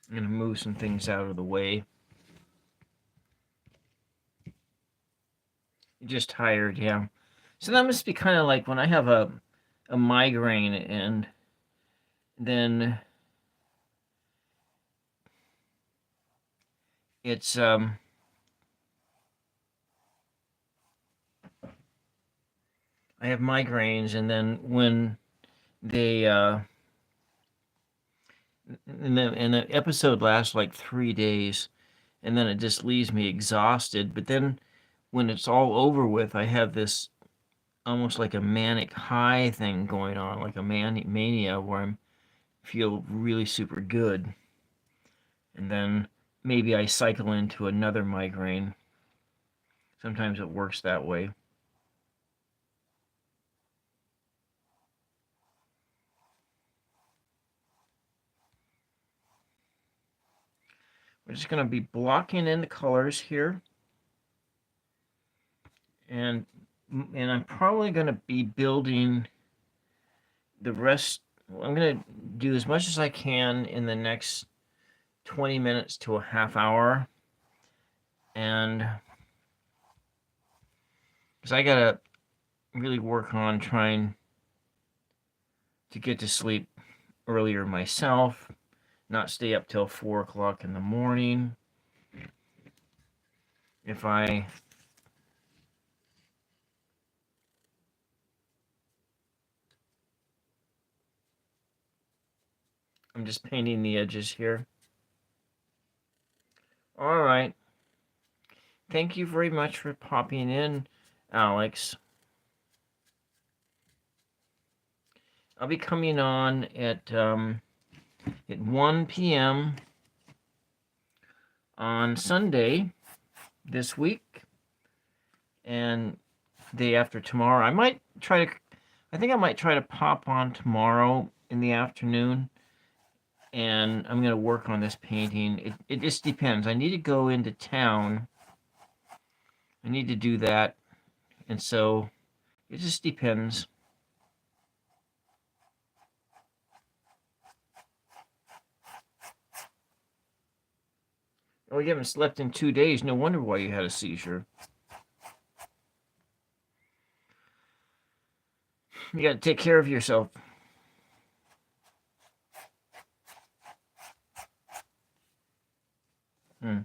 I'm going to move some things out of the way. Just tired, yeah. So that must be kind of like when I have a migraine, and then it's I have migraines, and then when they and the episode lasts like 3 days, and then it just leaves me exhausted. But then when it's all over with, I have this almost like a manic high thing going on, like a mania, where I feel really super good, and then maybe I cycle into another migraine. Sometimes it works that way. We're just going to be blocking in the colors here, and I'm probably going to be building the rest. I'm going to do as much as I can in the next 20 minutes to a half hour, and because I got to really work on trying to get to sleep earlier myself, not stay up till 4 o'clock in the morning. If I'm just painting the edges here. All right. Thank you very much for popping in, Alex. I'll be coming on at 1 p.m. on Sunday this week, and day after tomorrow. I think I might try to pop on tomorrow in the afternoon, and I'm going to work on this painting. It just depends. I need to go into town. I need to do that, and so it just depends. Oh, you haven't slept in 2 days. No wonder why you had a seizure. You got to take care of yourself. Hmm.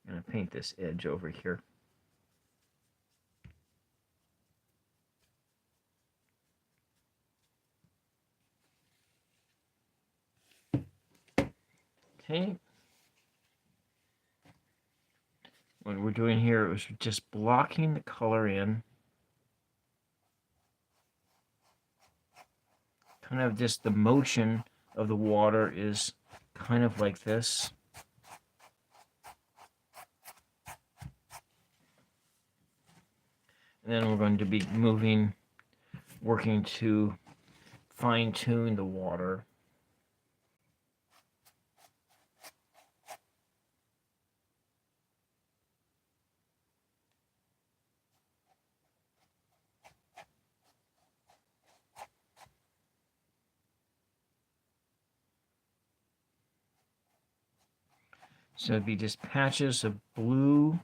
I'm going to paint this edge over here. Okay. What we're doing here is just blocking the color in. Kind of just the motion of the water is kind of like this. And then we're going to be working to fine tune the water. So it'd be just patches of blue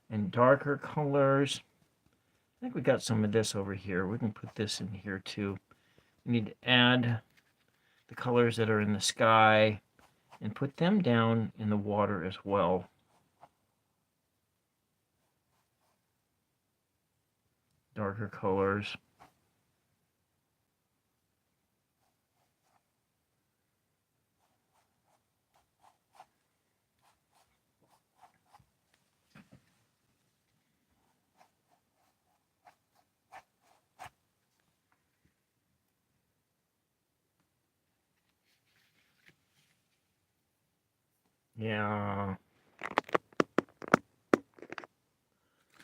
and darker colors. I think we got some of this over here. We can put this in here too. We need to add the colors that are in the sky and put them down in the water as well. Darker colors. Yeah.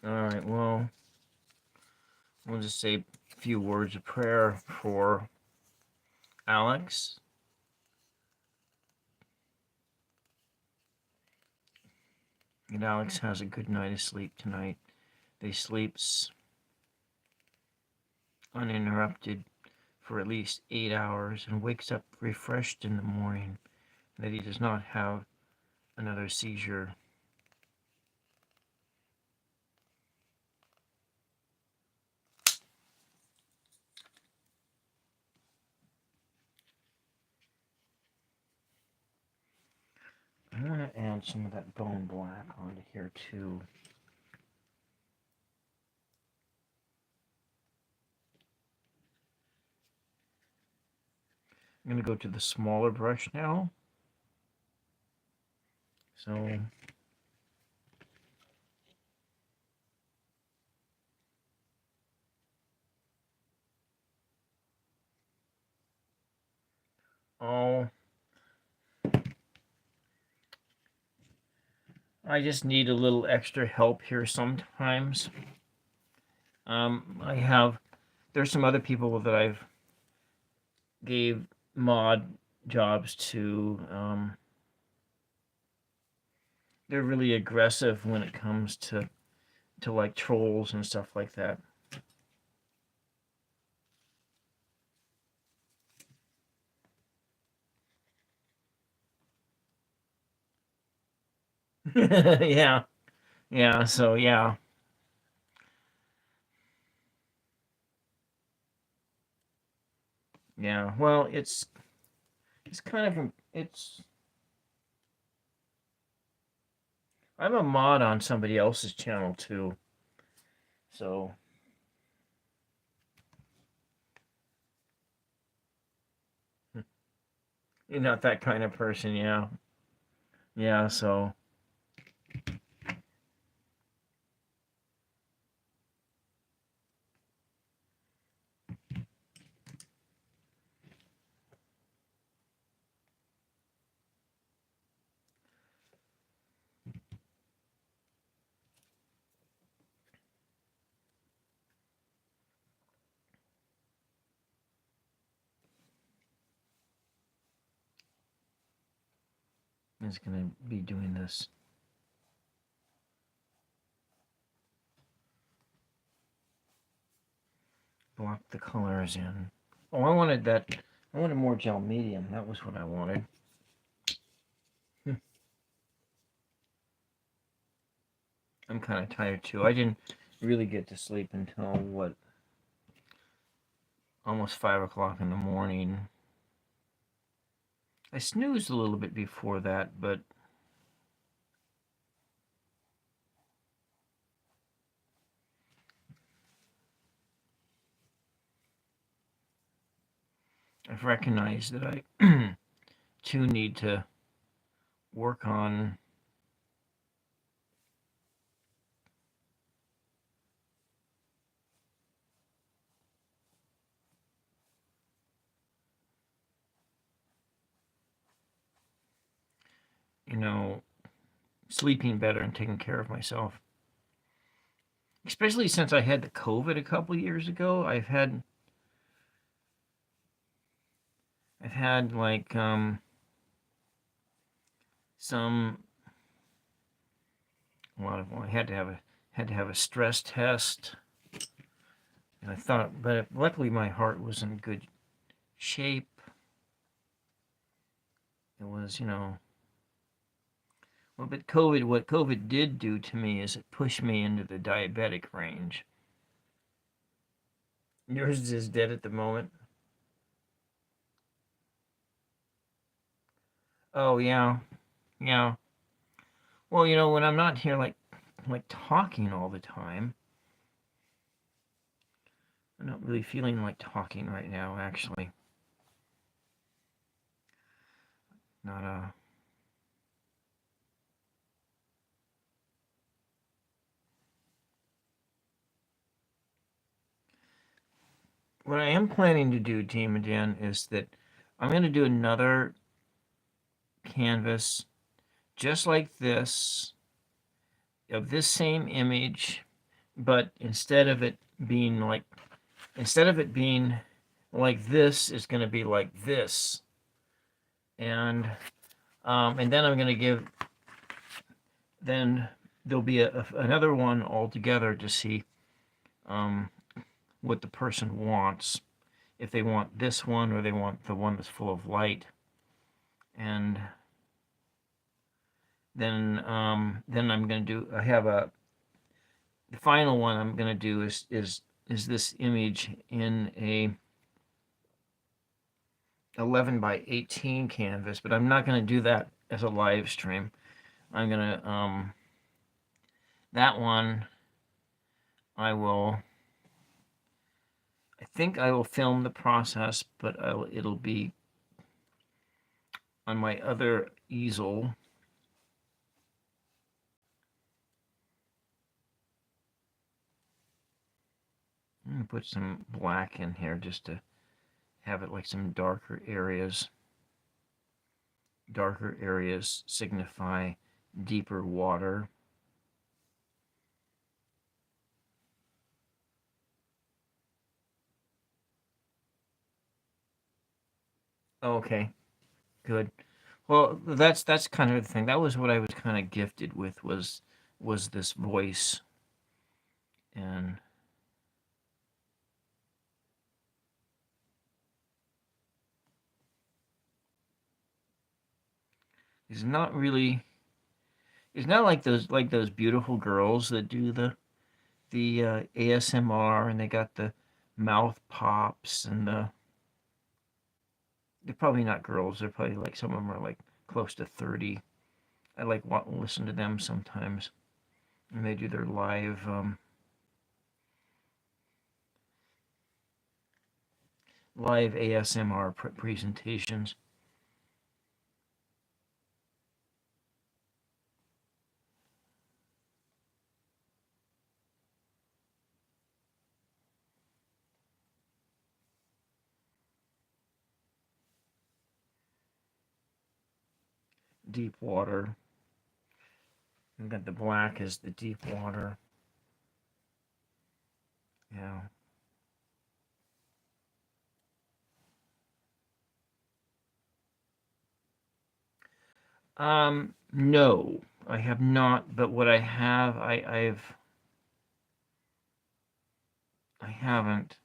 All right, well, we'll just say a few words of prayer for Alex. And Alex has a good night of sleep tonight. They sleeps uninterrupted for at least 8 hours and wakes up refreshed in the morning, that he does not have another seizure. I want to add some of that bone black onto here too. I'm going to go to the smaller brush now. So I just need a little extra help here sometimes. There's some other people that I've gave mod jobs to. They're really aggressive when it comes to like trolls and stuff like that. Yeah, yeah. So yeah, yeah. Well, it's kind of it's. I'm a mod on somebody else's channel too, so you're not that kind of person, yeah, yeah. So I'm just gonna be doing this. Block the colors in. Oh, I wanted that. I wanted more gel medium. That was what I wanted. I'm kind of tired too. I didn't really get to sleep until what, almost 5 o'clock in the morning. I snoozed a little bit before that, but I've recognized that I too need to work on you know, sleeping better and taking care of myself. Especially since I had the COVID a couple years ago, I've had like some a lot of, well, I had to have a stress test, and I thought, but luckily my heart was in good shape. It was, well, but what COVID did do to me is it pushed me into the diabetic range. Yours is dead at the moment. Oh yeah, yeah. Well, when I'm not here, like talking all the time, I'm not really feeling like talking right now. Actually, not What I am planning to do, Team and Dan, is that I'm going to do another canvas just like this, of this same image, but instead of it being like this, it's going to be like this. And then I'm going to give, then there'll be another one altogether to see what the person wants, if they want this one or they want the one that's full of light. And then I'm going to do, I have the final one I'm going to do is this image in a 11 by 18 canvas, but I'm not going to do that as a live stream. I'm going to, that one, I think I will film the process, but it'll be on my other easel. I'm going to put some black in here just to have it like some darker areas. Darker areas signify deeper water. Okay, good. Well, that's kind of the thing. That was what I was kind of gifted with, was this voice. And it's not really, it's not like those beautiful girls that do the ASMR, and they got the mouth pops, and they're probably not girls. They're probably like, some of them are like close to 30. I like listen to them sometimes, and they do their live ASMR presentations. Deep water. We've got the black as the deep water. Yeah. No, I have not. But what I have, I haven't.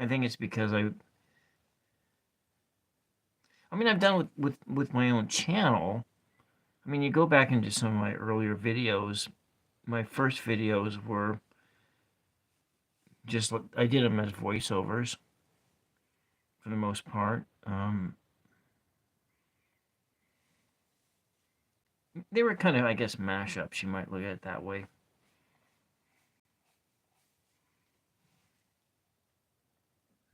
I think it's because I mean, I've done with my own channel. I mean, you go back into some of my earlier videos. My first videos were just, I did them as voiceovers for the most part. They were kind of, I guess, mashups. You might look at it that way.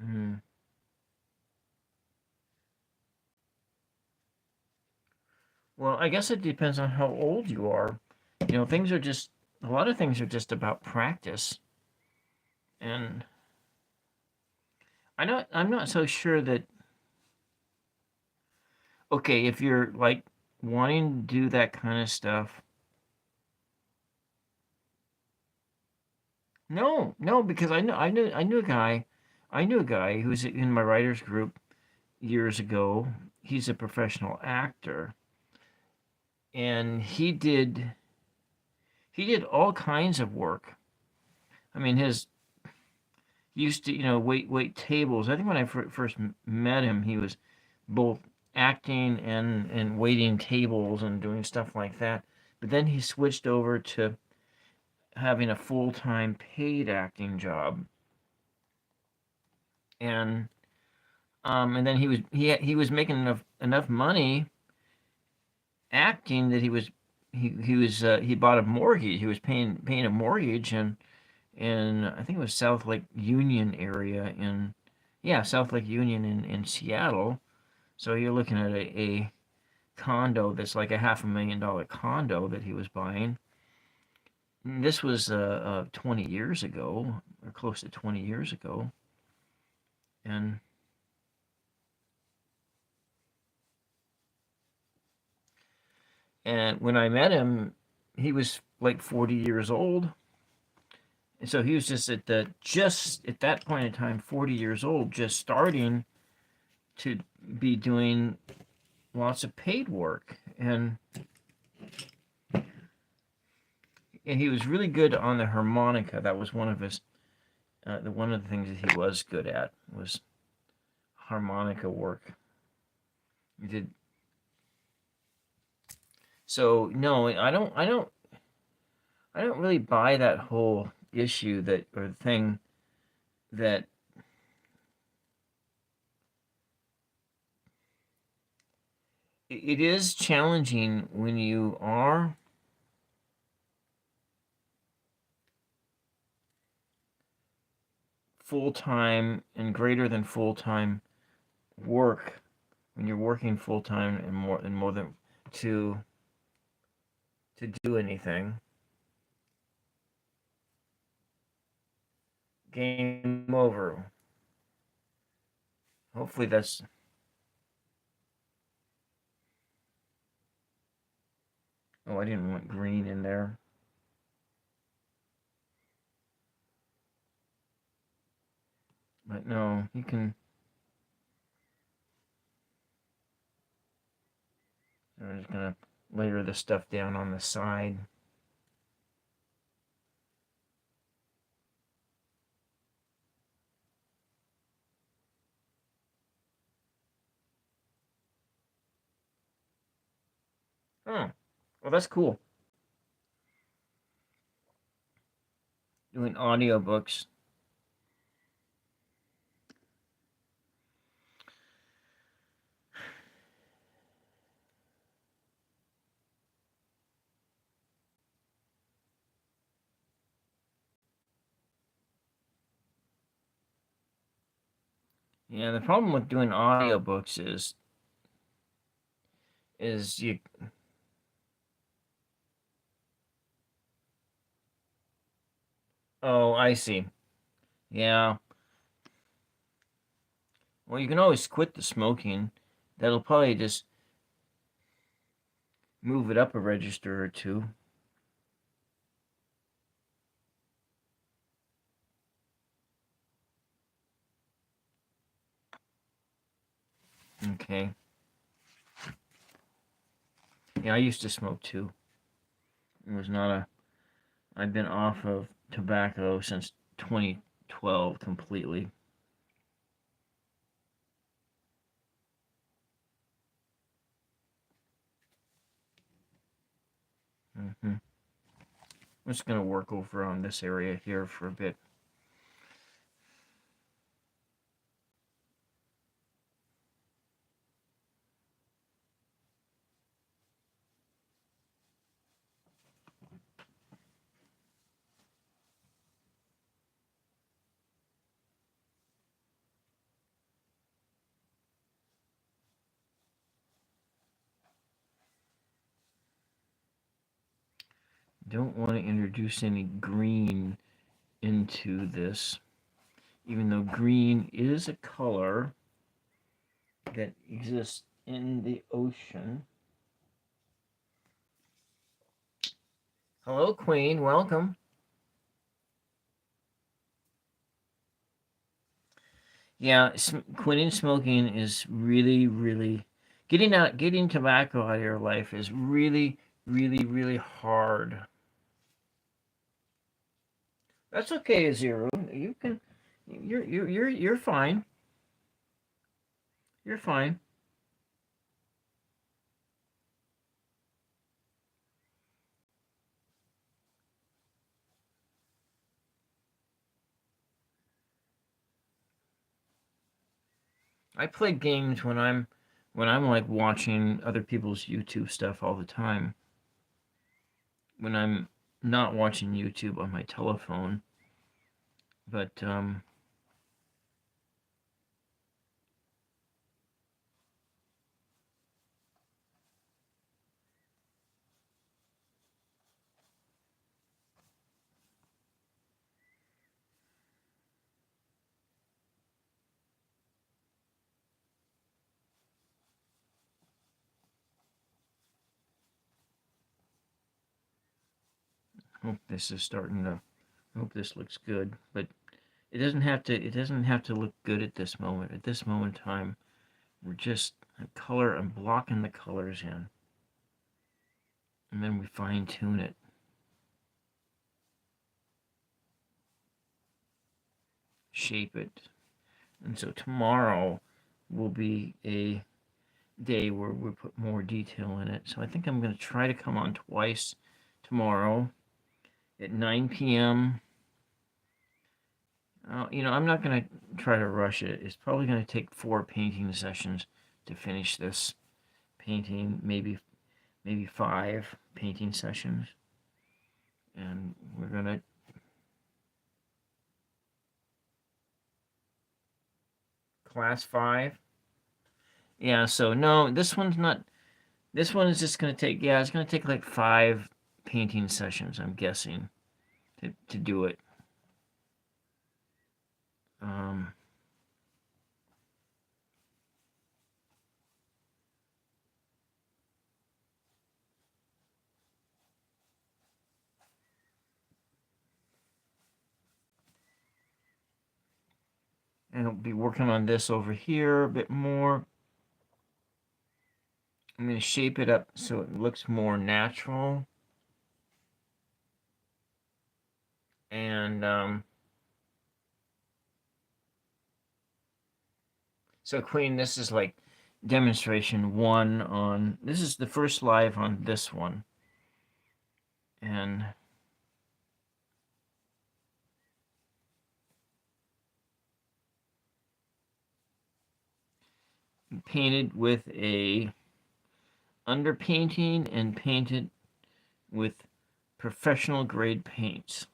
Mm. Well, I guess it depends on how old you are. You know, things are just, a lot of things are just about practice. And I'm not so sure that, okay, if you're like wanting to do that kind of stuff, no, because I knew a guy who was in my writers group years ago. He's a professional actor, and he did all kinds of work. I mean, he used to, wait tables. I think when I first met him, he was both acting and waiting tables and doing stuff like that. But then he switched over to having a full-time paid acting job. And then he was making enough money acting that he bought a mortgage. He was paying a mortgage in I think it was South Lake Union area South Lake Union in Seattle. So you're looking at a condo that's like a $500,000 condo that he was buying. And this was 20 years ago, or close to 20 years ago. And And when I met him, he was like 40 years old. And so he was just at that point in time, 40 years old, just starting to be doing lots of paid work. And he was really good on the harmonica. That was one of his one of the things that he was good at was harmonica work. He did. So no, I don't really buy that whole issue that or thing that it is challenging when you are full-time and greater than full-time work, when you're working full-time and more than to do anything. Game over. Hopefully that's. Oh, I didn't want green in there. But no, you can. I'm just gonna layer the stuff down on the side. Oh, well, that's cool. Doing audiobooks. Yeah, the problem with doing audiobooks is you. Oh, I see. Yeah. Well, you can always quit the smoking. That'll probably just move it up a register or two. Okay. Yeah, I used to smoke too. It was not a. I've been off of tobacco since 2012 completely. I'm just gonna work over on this area here for a bit. Don't want to introduce any green into this, even though green is a color that exists in the ocean. Hello, Queen. Welcome. Yeah, quitting smoking is really, really getting tobacco out of your life is really, really, really hard. That's okay, Zero. You can, you're fine. You're fine. I play games when I'm like watching other people's YouTube stuff all the time. When I'm not watching YouTube on my telephone, but Hope this is starting to. Hope this looks good, but it doesn't have to. It doesn't have to look good at this moment. At this moment in time, we're just color. I'm blocking the colors in, and then we fine tune it. Shape it. And so tomorrow will be a day where we put more detail in it. So I think I'm going to try to come on twice tomorrow at 9 p.m. I'm not going to try to rush it. It's probably going to take 4 painting sessions to finish this painting, maybe 5 painting sessions. And we're going to class 5. Yeah, so no, this one's not. This one is just going to take, it's going to take like 5 painting sessions, I'm guessing, to do it. And I'll be working on this over here a bit more. I'm going to shape it up so it looks more natural. And so Queen, this is like demonstration 1 on, this is the first live on this one. And painted with a underpainting and painted with professional grade paints.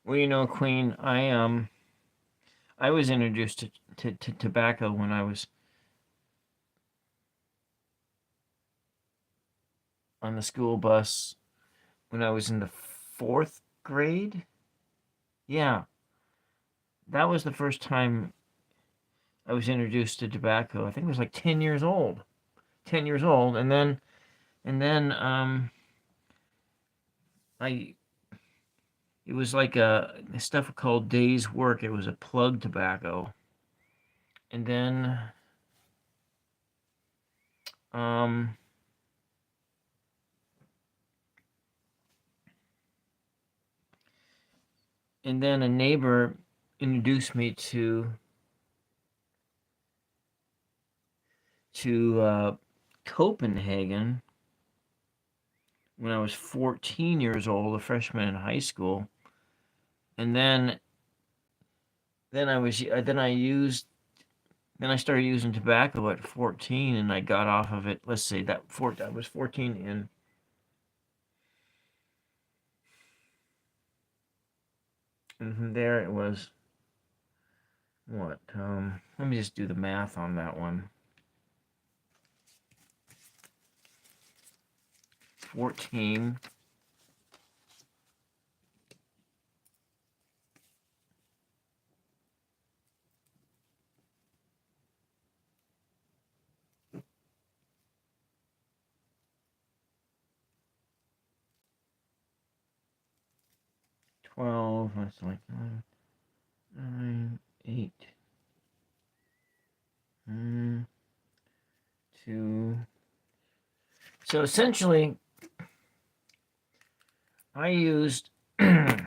Well, Queen, I was introduced to tobacco when I was on the school bus when I was in the 4th grade. Yeah, that was the first time I was introduced to tobacco. I think it was like 10 years old. 10 years old, and then it was like a stuff called Day's Work. It was a plug tobacco. And then a neighbor introduced me to Copenhagen when I was 14 years old, a freshman in high school. And then I started using tobacco at 14, and I got off of it. Let's say that I was 14 and from there it was what? Let me just do the math on that one. 14. That's like 9, 8, 2. So essentially, I used from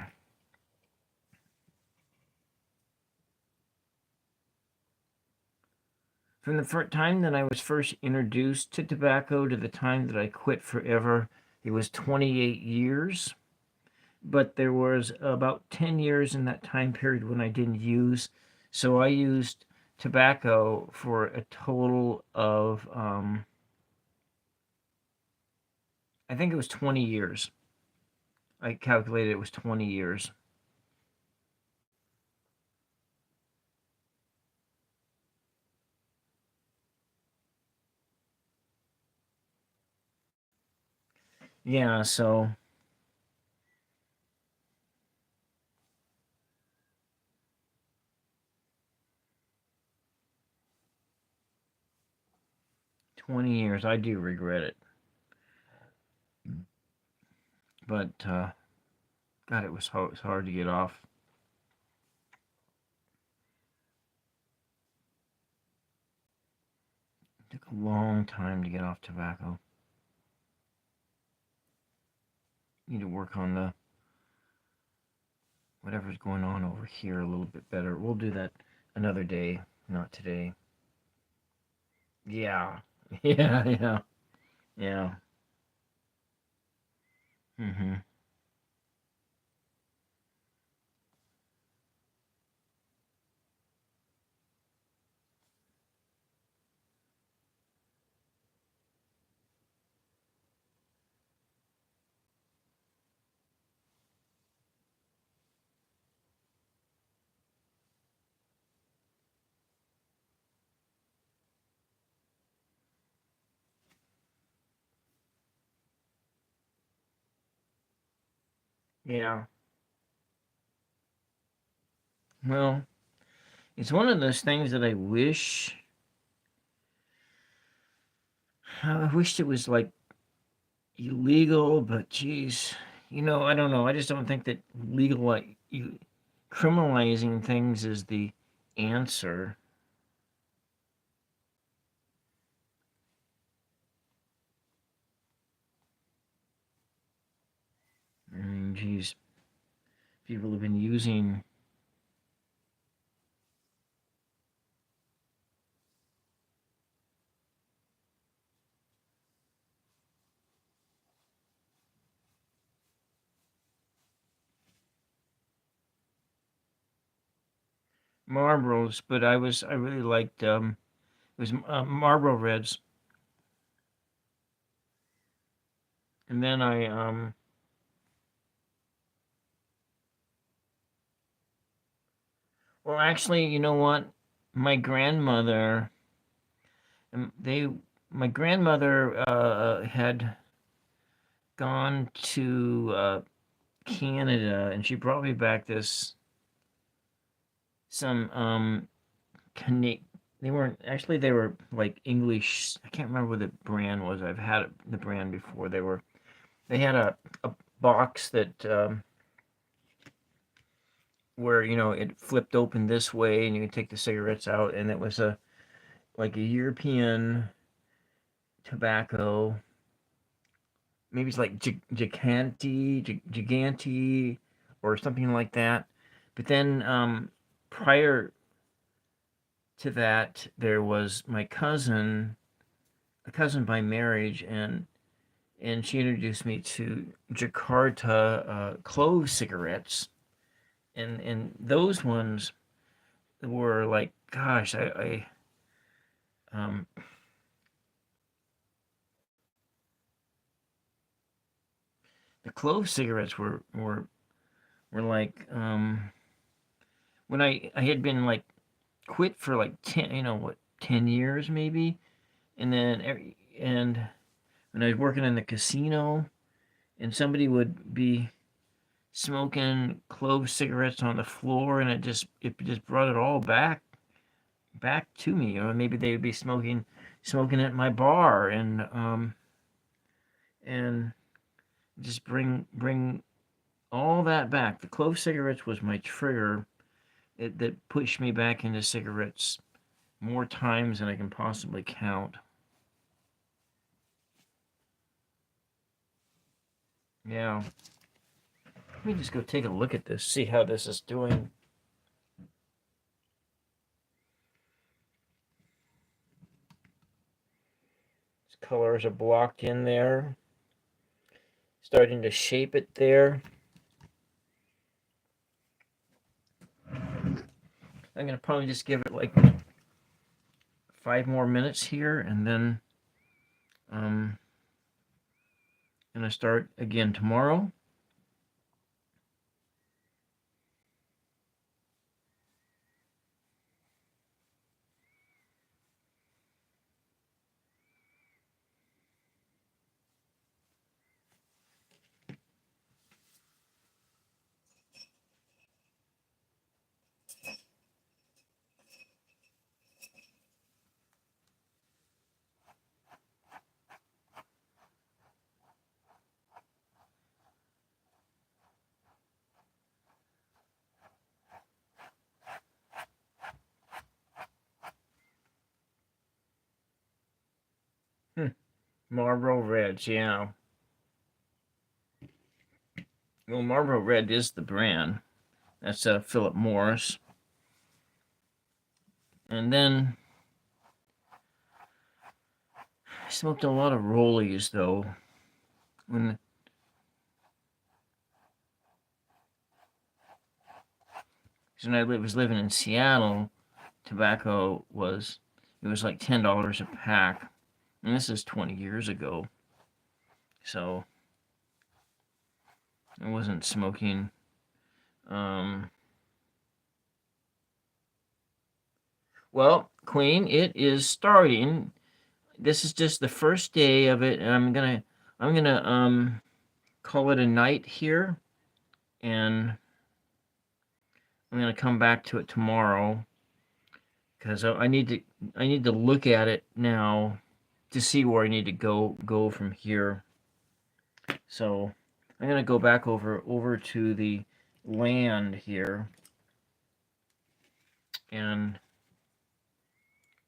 the first time that I was first introduced to tobacco to the time that I quit forever, it was 28 years. but there was about 10 years in that time period when I didn't use. So I used tobacco for a total of, I think it was 20 years. I calculated it was 20 years. Yeah, so 20 years. I do regret it. But, God, it was hard to get off. It took a long time to get off tobacco. Need to work on the whatever's going on over here a little bit better. We'll do that another day, not today. Yeah. Yeah, yeah. Yeah. Mhm. Yeah. Well, it's one of those things that I wished it was like illegal, but geez, I don't know. I just don't think that legal like you criminalizing things is the answer. I mean, geez, people have been using Marlboros, but I really liked it was Marlboro Reds, and then well, actually, you know what? My grandmother, they my grandmother had gone to Canada, and she brought me back this some Cana- they weren't actually, they were like English. I can't remember what the brand was. I've had the brand before. They had a box that where it flipped open this way and you could take the cigarettes out, and it was a like a European tobacco. Maybe it's like Gigante or something like that. But then prior to that, there was my cousin, a cousin by marriage, and she introduced me to Jakarta clove cigarettes, and those ones were like, gosh, um, the clove cigarettes were like when I had been like quit for like 10, 10 years maybe, and then and when I was working in the casino, and somebody would be smoking clove cigarettes on the floor, and it just brought it all back to me. Maybe they would be smoking at my bar, and just bring all that back. The clove cigarettes was my trigger that pushed me back into cigarettes more times than I can possibly count. Yeah. Let me just go take a look at this, see how this is doing. These colors are blocked in there, starting to shape it there. I'm going to probably just give it like 5 more minutes here, and then I'm going to start again tomorrow. Marlboro Reds, yeah. Well, Marlboro Red is the brand. That's Philip Morris. And then I smoked a lot of rollies, though. When I was living in Seattle, tobacco was like $10 a pack, and this is 20 years ago. So I wasn't smoking. Well, Queen, it is starting. This is just the first day of it, and I'm gonna call it a night here, and I'm gonna come back to it tomorrow because I need to look at it now to see where I need to go from here. So I'm gonna go back over to the land here and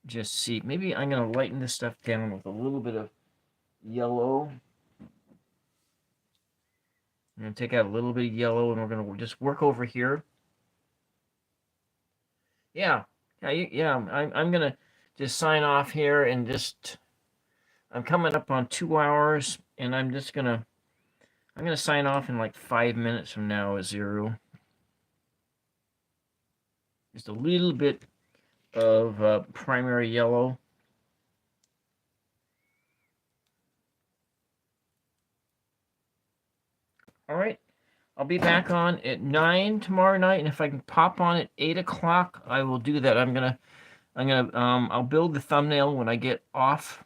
just see. Maybe I'm gonna lighten this stuff down with a little bit of yellow. I'm gonna take out a little bit of yellow, and we're gonna just work over here. Yeah, yeah. I'm gonna just sign off here and just. I'm coming up on 2 hours, and I'm gonna sign off in like 5 minutes from now at 0. Just a little bit of primary yellow. All right, I'll be back on at 9 tomorrow night, and if I can pop on at 8 o'clock, I will do that. I'll build the thumbnail when I get off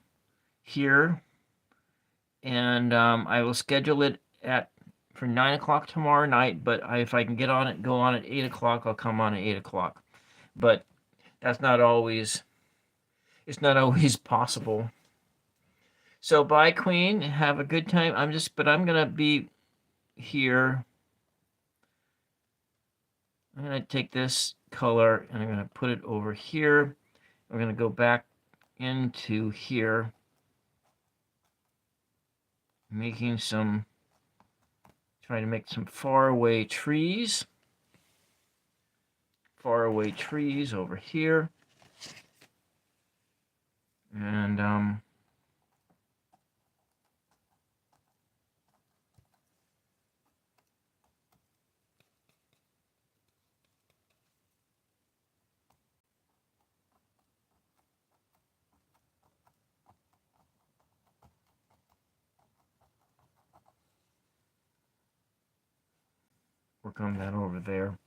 here, and I will schedule it for 9 o'clock tomorrow night. But if I can go on at 8 o'clock, I'll come on at 8 o'clock. But it's not always possible. So bye, Queen. Have a good time. I'm gonna be here. I'm gonna take this color and I'm gonna put it over here. We're gonna go back into here, trying to make some faraway trees over here. And work on that over there.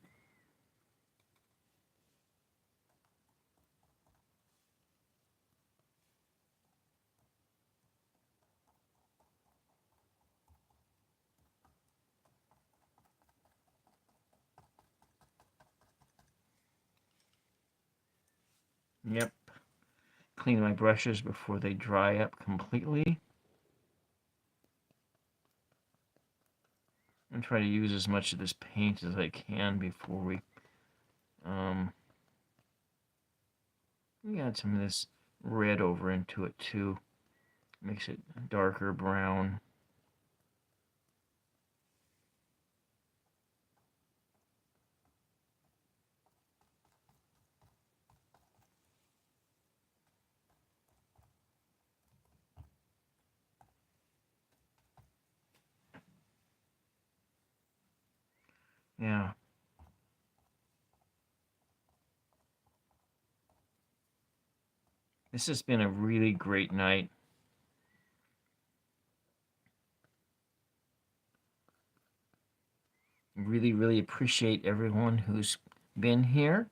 Yep. Clean my brushes before they dry up completely. And try to use as much of this paint as I can before we add some of this red over into it too. Makes it darker brown. Yeah. This has been a really great night. Really, really appreciate everyone who's been here.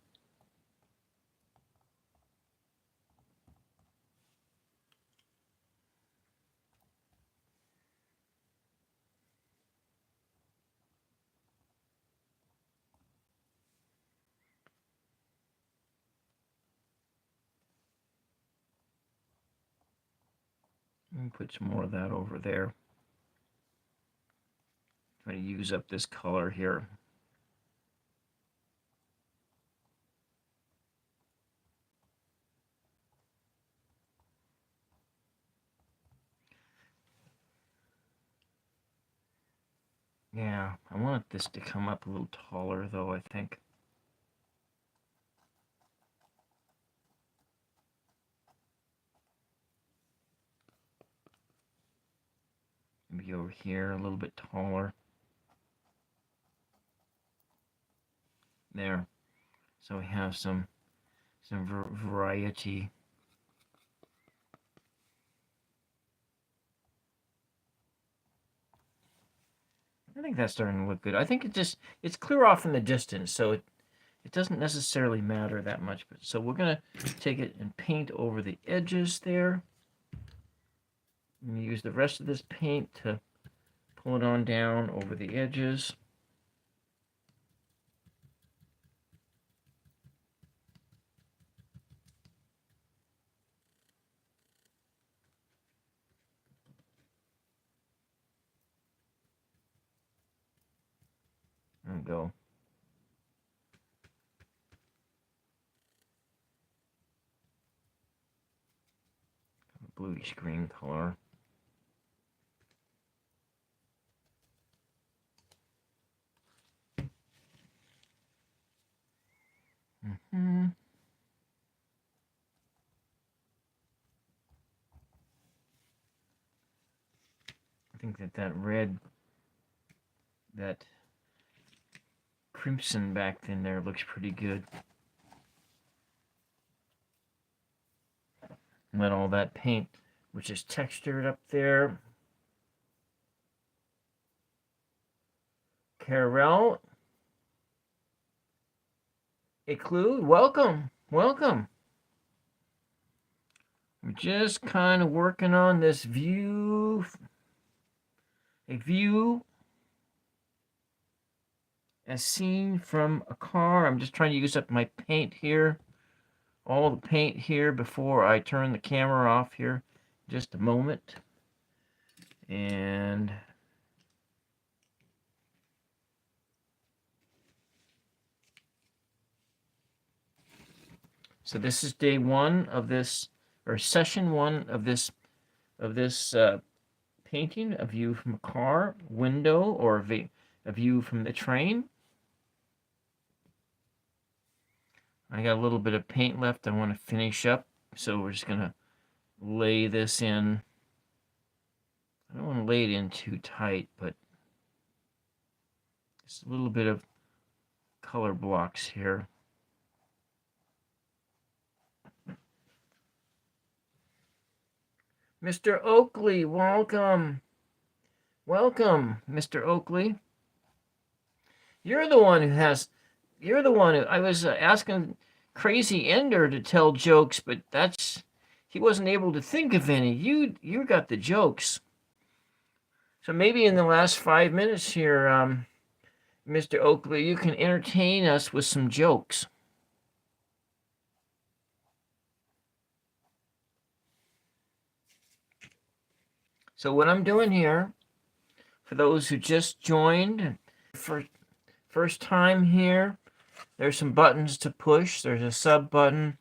Let me put some more of that over there. Try to use up this color here. Yeah, I want this to come up a little taller though, I think. Maybe over here a little bit taller. There. So we have some variety. I think that's starting to look good. I think it's clear off in the distance, so it doesn't necessarily matter that much. But so we're gonna take it and paint over the edges there. And use the rest of this paint to pull it on down over the edges. There we go. Bluish green color. I think that red, that crimson back in there looks pretty good. Let all that paint, which is textured up there. Carol, Eclude, welcome, welcome. We're just kind of working on this view, a view as seen from a car. I'm just trying to use up my paint here, all the paint here before I turn the camera off here. Just a moment. And so this is day one of this, or session one of this painting, a view from a car window, or a view from the train. I got a little bit of paint left I want to finish up, so we're just gonna lay this in. I don't want to lay it in too tight, but just a little bit of color blocks here. Mr. Oakley, welcome. Welcome, Mr. Oakley. You're the one who I was asking Crazy Ender to tell jokes, but he wasn't able to think of any. You got the jokes. So maybe in the last 5 minutes here, Mr. Oakley, you can entertain us with some jokes. So what I'm doing here, for those who just joined, for first time here, there's some buttons to push. There's a sub button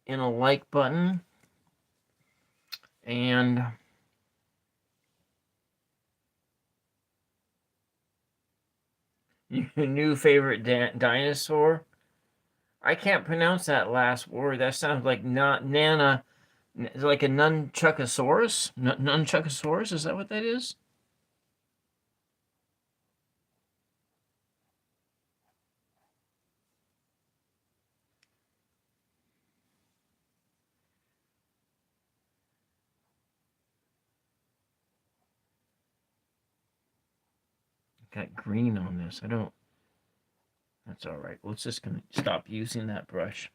and a like button. And your new favorite dinosaur? I can't pronounce that last word. That sounds like nana, like a nunchuckosaurus? Nunchuckosaurus, is that what that is? got green on this. I don't. That's all right. Let's just gonna stop using that brush.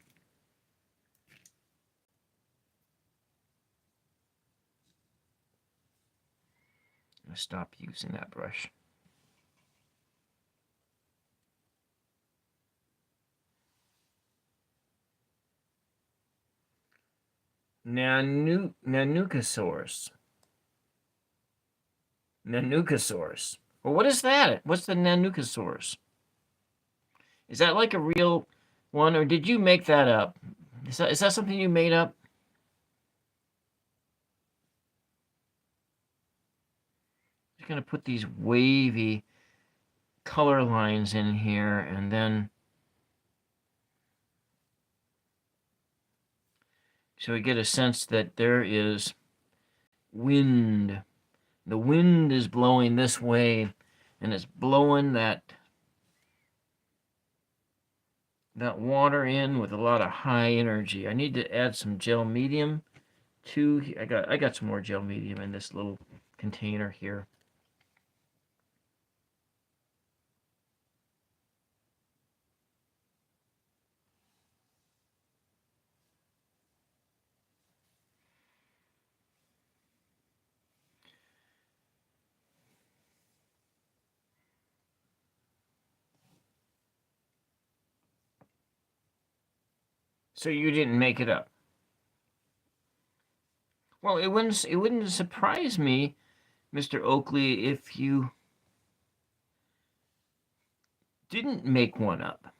Stop using that brush. Nanucosaurus. Nanucosaurus. Well, what is that? What's the Nanucosaurus? Is that like a real one, or did you make that up? Is that something you made up? I'm just gonna put these wavy color lines in here, and then so we get a sense that there is wind. The wind is blowing this way, and it's blowing that water in with a lot of high energy. I need to add some gel medium to. I got some more gel medium in this little container here. So you didn't make it up. Well, it wouldn't surprise me, Mr. Oakley, if you didn't make one up.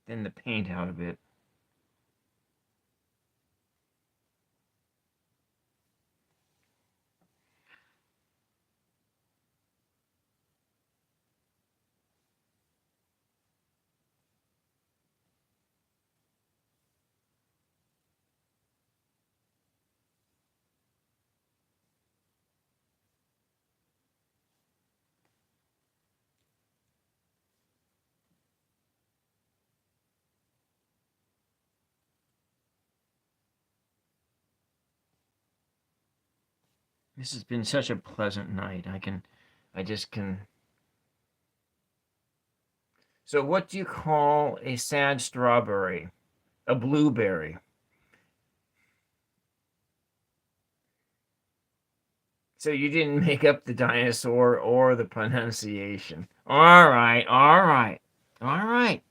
Thin the paint out a bit. This has been such a pleasant night. I just can. So what do you call a sad strawberry? A blueberry. So you didn't make up the dinosaur or the pronunciation. All right, all right, all right.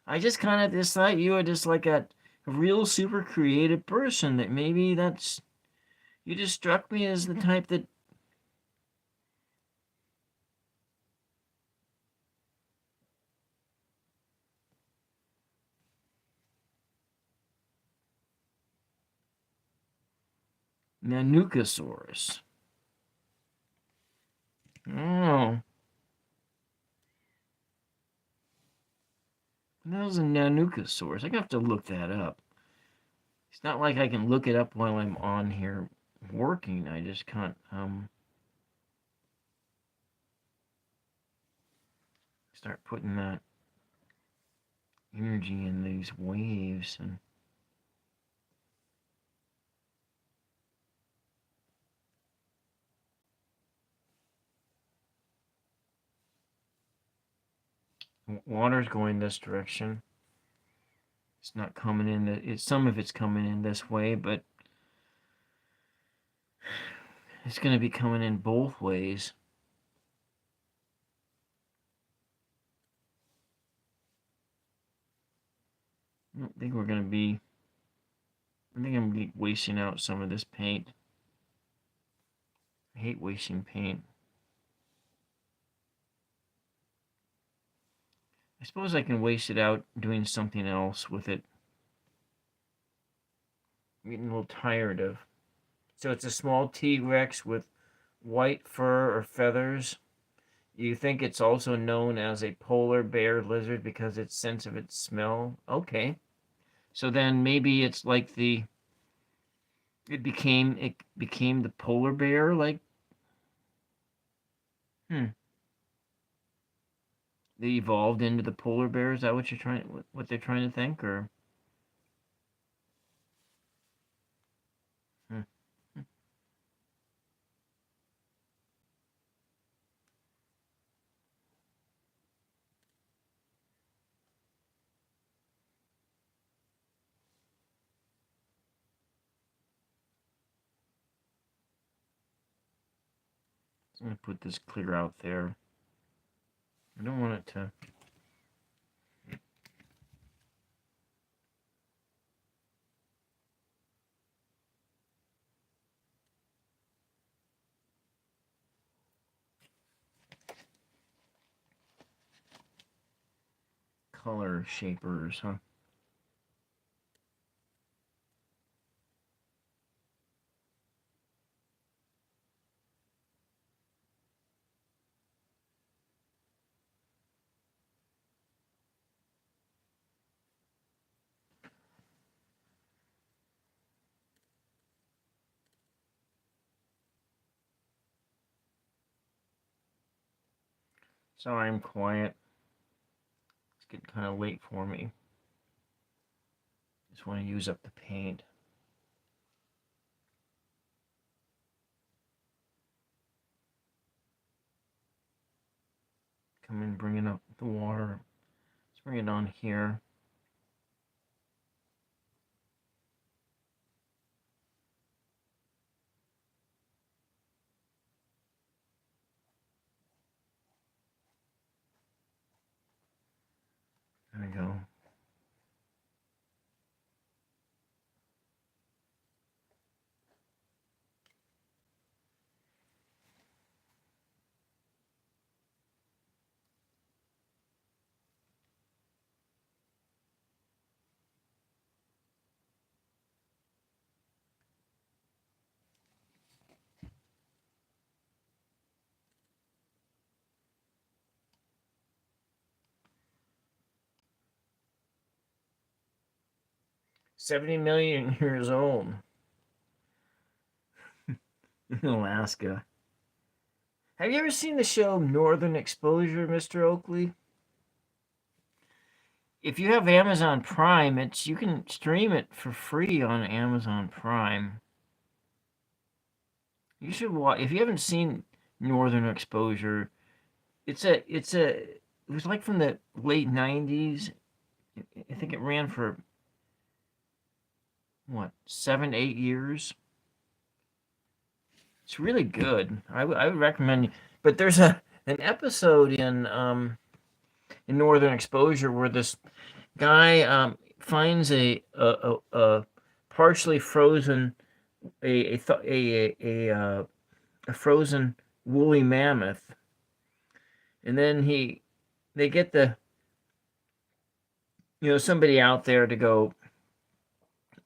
I just kind of just thought you were just like a real super creative person. That maybe that's you just struck me as the type that. Nanucosaurus. Oh. That was a Nanucosaurus. I have to look that up. It's not like I can look it up while I'm on here working. I just can't start putting that energy in these waves and water's going this direction. It's not coming in. Some of it's coming in this way, but it's going to be coming in both ways. I don't think we're going to be. I think I'm going to be wasting out some of this paint. I hate wasting paint. I suppose I can waste it out doing something else with it. I'm getting a little tired of. So it's a small T-Rex with white fur or feathers. You think it's also known as a polar bear lizard because its sense of its smell? Okay. So then maybe it's like it became the polar bear, like Hmm. They evolved into the polar bear. Is that what what they're trying to think, or? Hmm. I'm gonna put this clear out there. I don't want it to. Color shapers, huh? Sorry, I'm quiet. It's getting kind of late for me. Just want to use up the paint. Come in, bringing up the water. Let's bring it on here. There we go. $70 million old in Alaska. Have you ever seen the show Northern Exposure, Mr. Oakley? If you have Amazon Prime, you can stream it for free on Amazon Prime. You should watch. If you haven't seen Northern Exposure, it was like from the late 90s. I think it ran for what, 7, 8 years. It's really good. I would recommend. But there's an episode in Northern Exposure where this guy finds a partially frozen a frozen woolly mammoth, and then they get somebody out there to go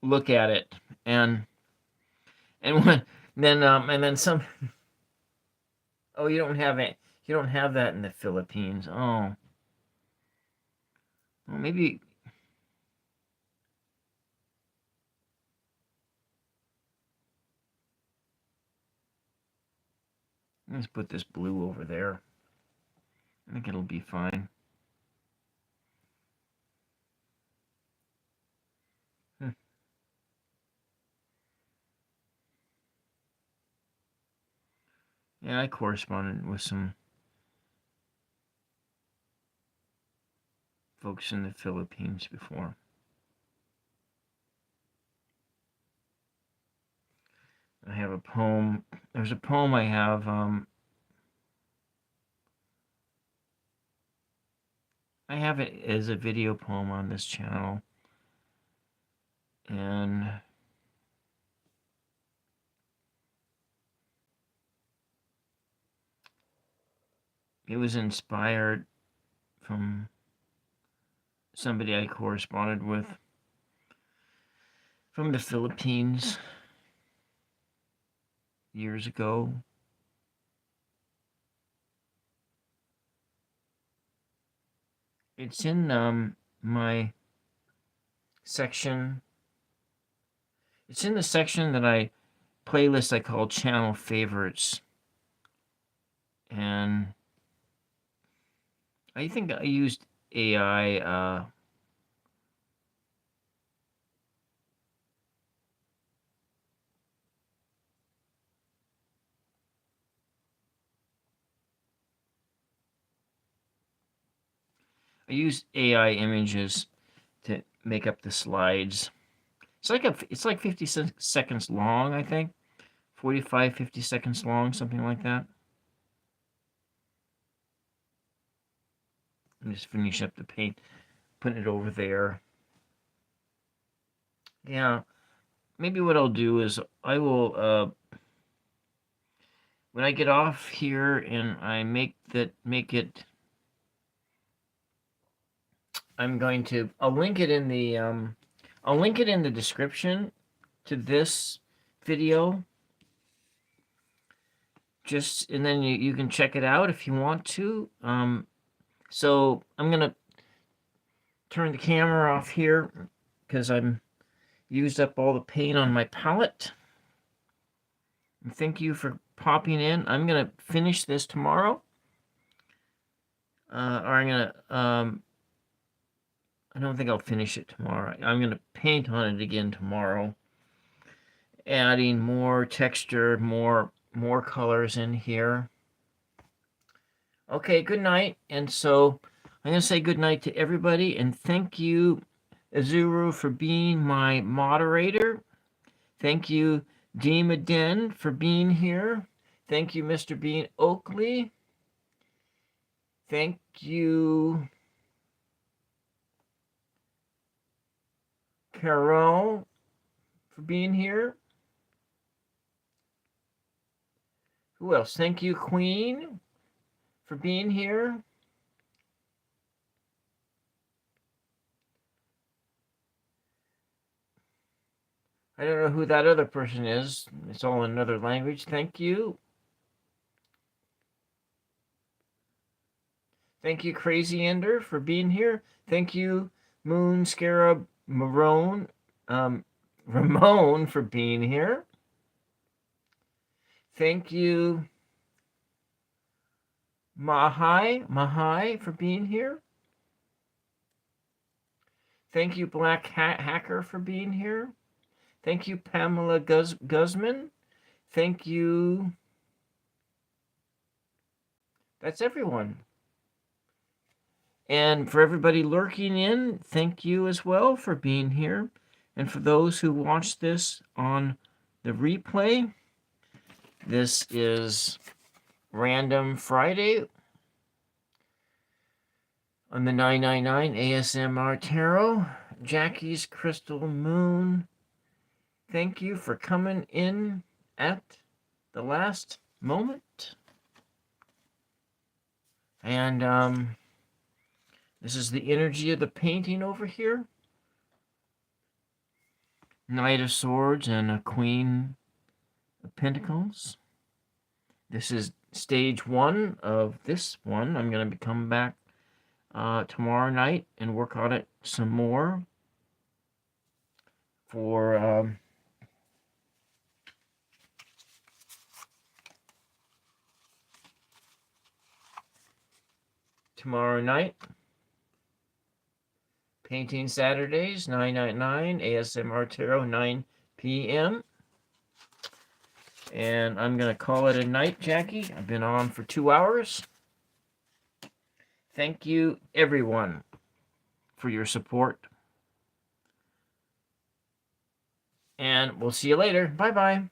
look at it, and when and then some. Oh, you don't have it. You don't have that in the Philippines. Oh, well, maybe. Let's put this blue over there. I think it'll be fine. Hmm. Yeah, I corresponded with some folks in the Philippines before. I have a poem. There's a poem I have. I have it as a video poem on this channel, and it was inspired from somebody I corresponded with from the Philippines years ago. It's in my section. It's in the section that playlist I call channel favorites. And I think I used AI. I used AI images to make up the slides. It's like 50 seconds long, I think. 45, 50 seconds long, something like that. I'm just finishing up the paint, putting it over there. Yeah, maybe what I'll do is I will, when I get off here and I make it, I'll link it in the description to this video. And then you can check it out if you want to. So I'm gonna turn the camera off here because I'm used up all the paint on my palette. And thank you for popping in. I'm gonna finish this tomorrow. Or I'm gonna I don't think I'll finish it tomorrow. I'm gonna paint on it again tomorrow, adding more texture, more colors in here. Okay, good night. And so I'm going to say good night to everybody, and thank you, Azuru, for being my moderator. Thank you, Dima Den, for being here. Thank you, Mr. Bean Oakley. Thank you, Carol, for being here. Who else? Thank you, Queen, for being here. I don't know who that other person is. It's all in another language. Thank you. Thank you, Crazy Ender, for being here. Thank you, Moon Scarab Ramon, for being here. Thank you, Mahai, for being here. Thank you, Black Hacker, for being here. Thank you, Pamela Guzman. Thank you. That's everyone. And for everybody lurking in, thank you as well for being here. And for those who watch this on the replay, this is Random Friday on the 999 ASMR Tarot. Jackie's Crystal Moon. Thank you for coming in at the last moment. And this is the energy of the painting over here. Knight of Swords and a Queen of Pentacles. This is stage 1 of this one. I'm going to come back tomorrow night and work on it some more for tomorrow night. Painting Saturdays, 999 ASMR Tarot, 9 p.m. And I'm going to call it a night, Jackie. I've been on for 2 hours. Thank you, everyone, for your support. And we'll see you later. Bye-bye.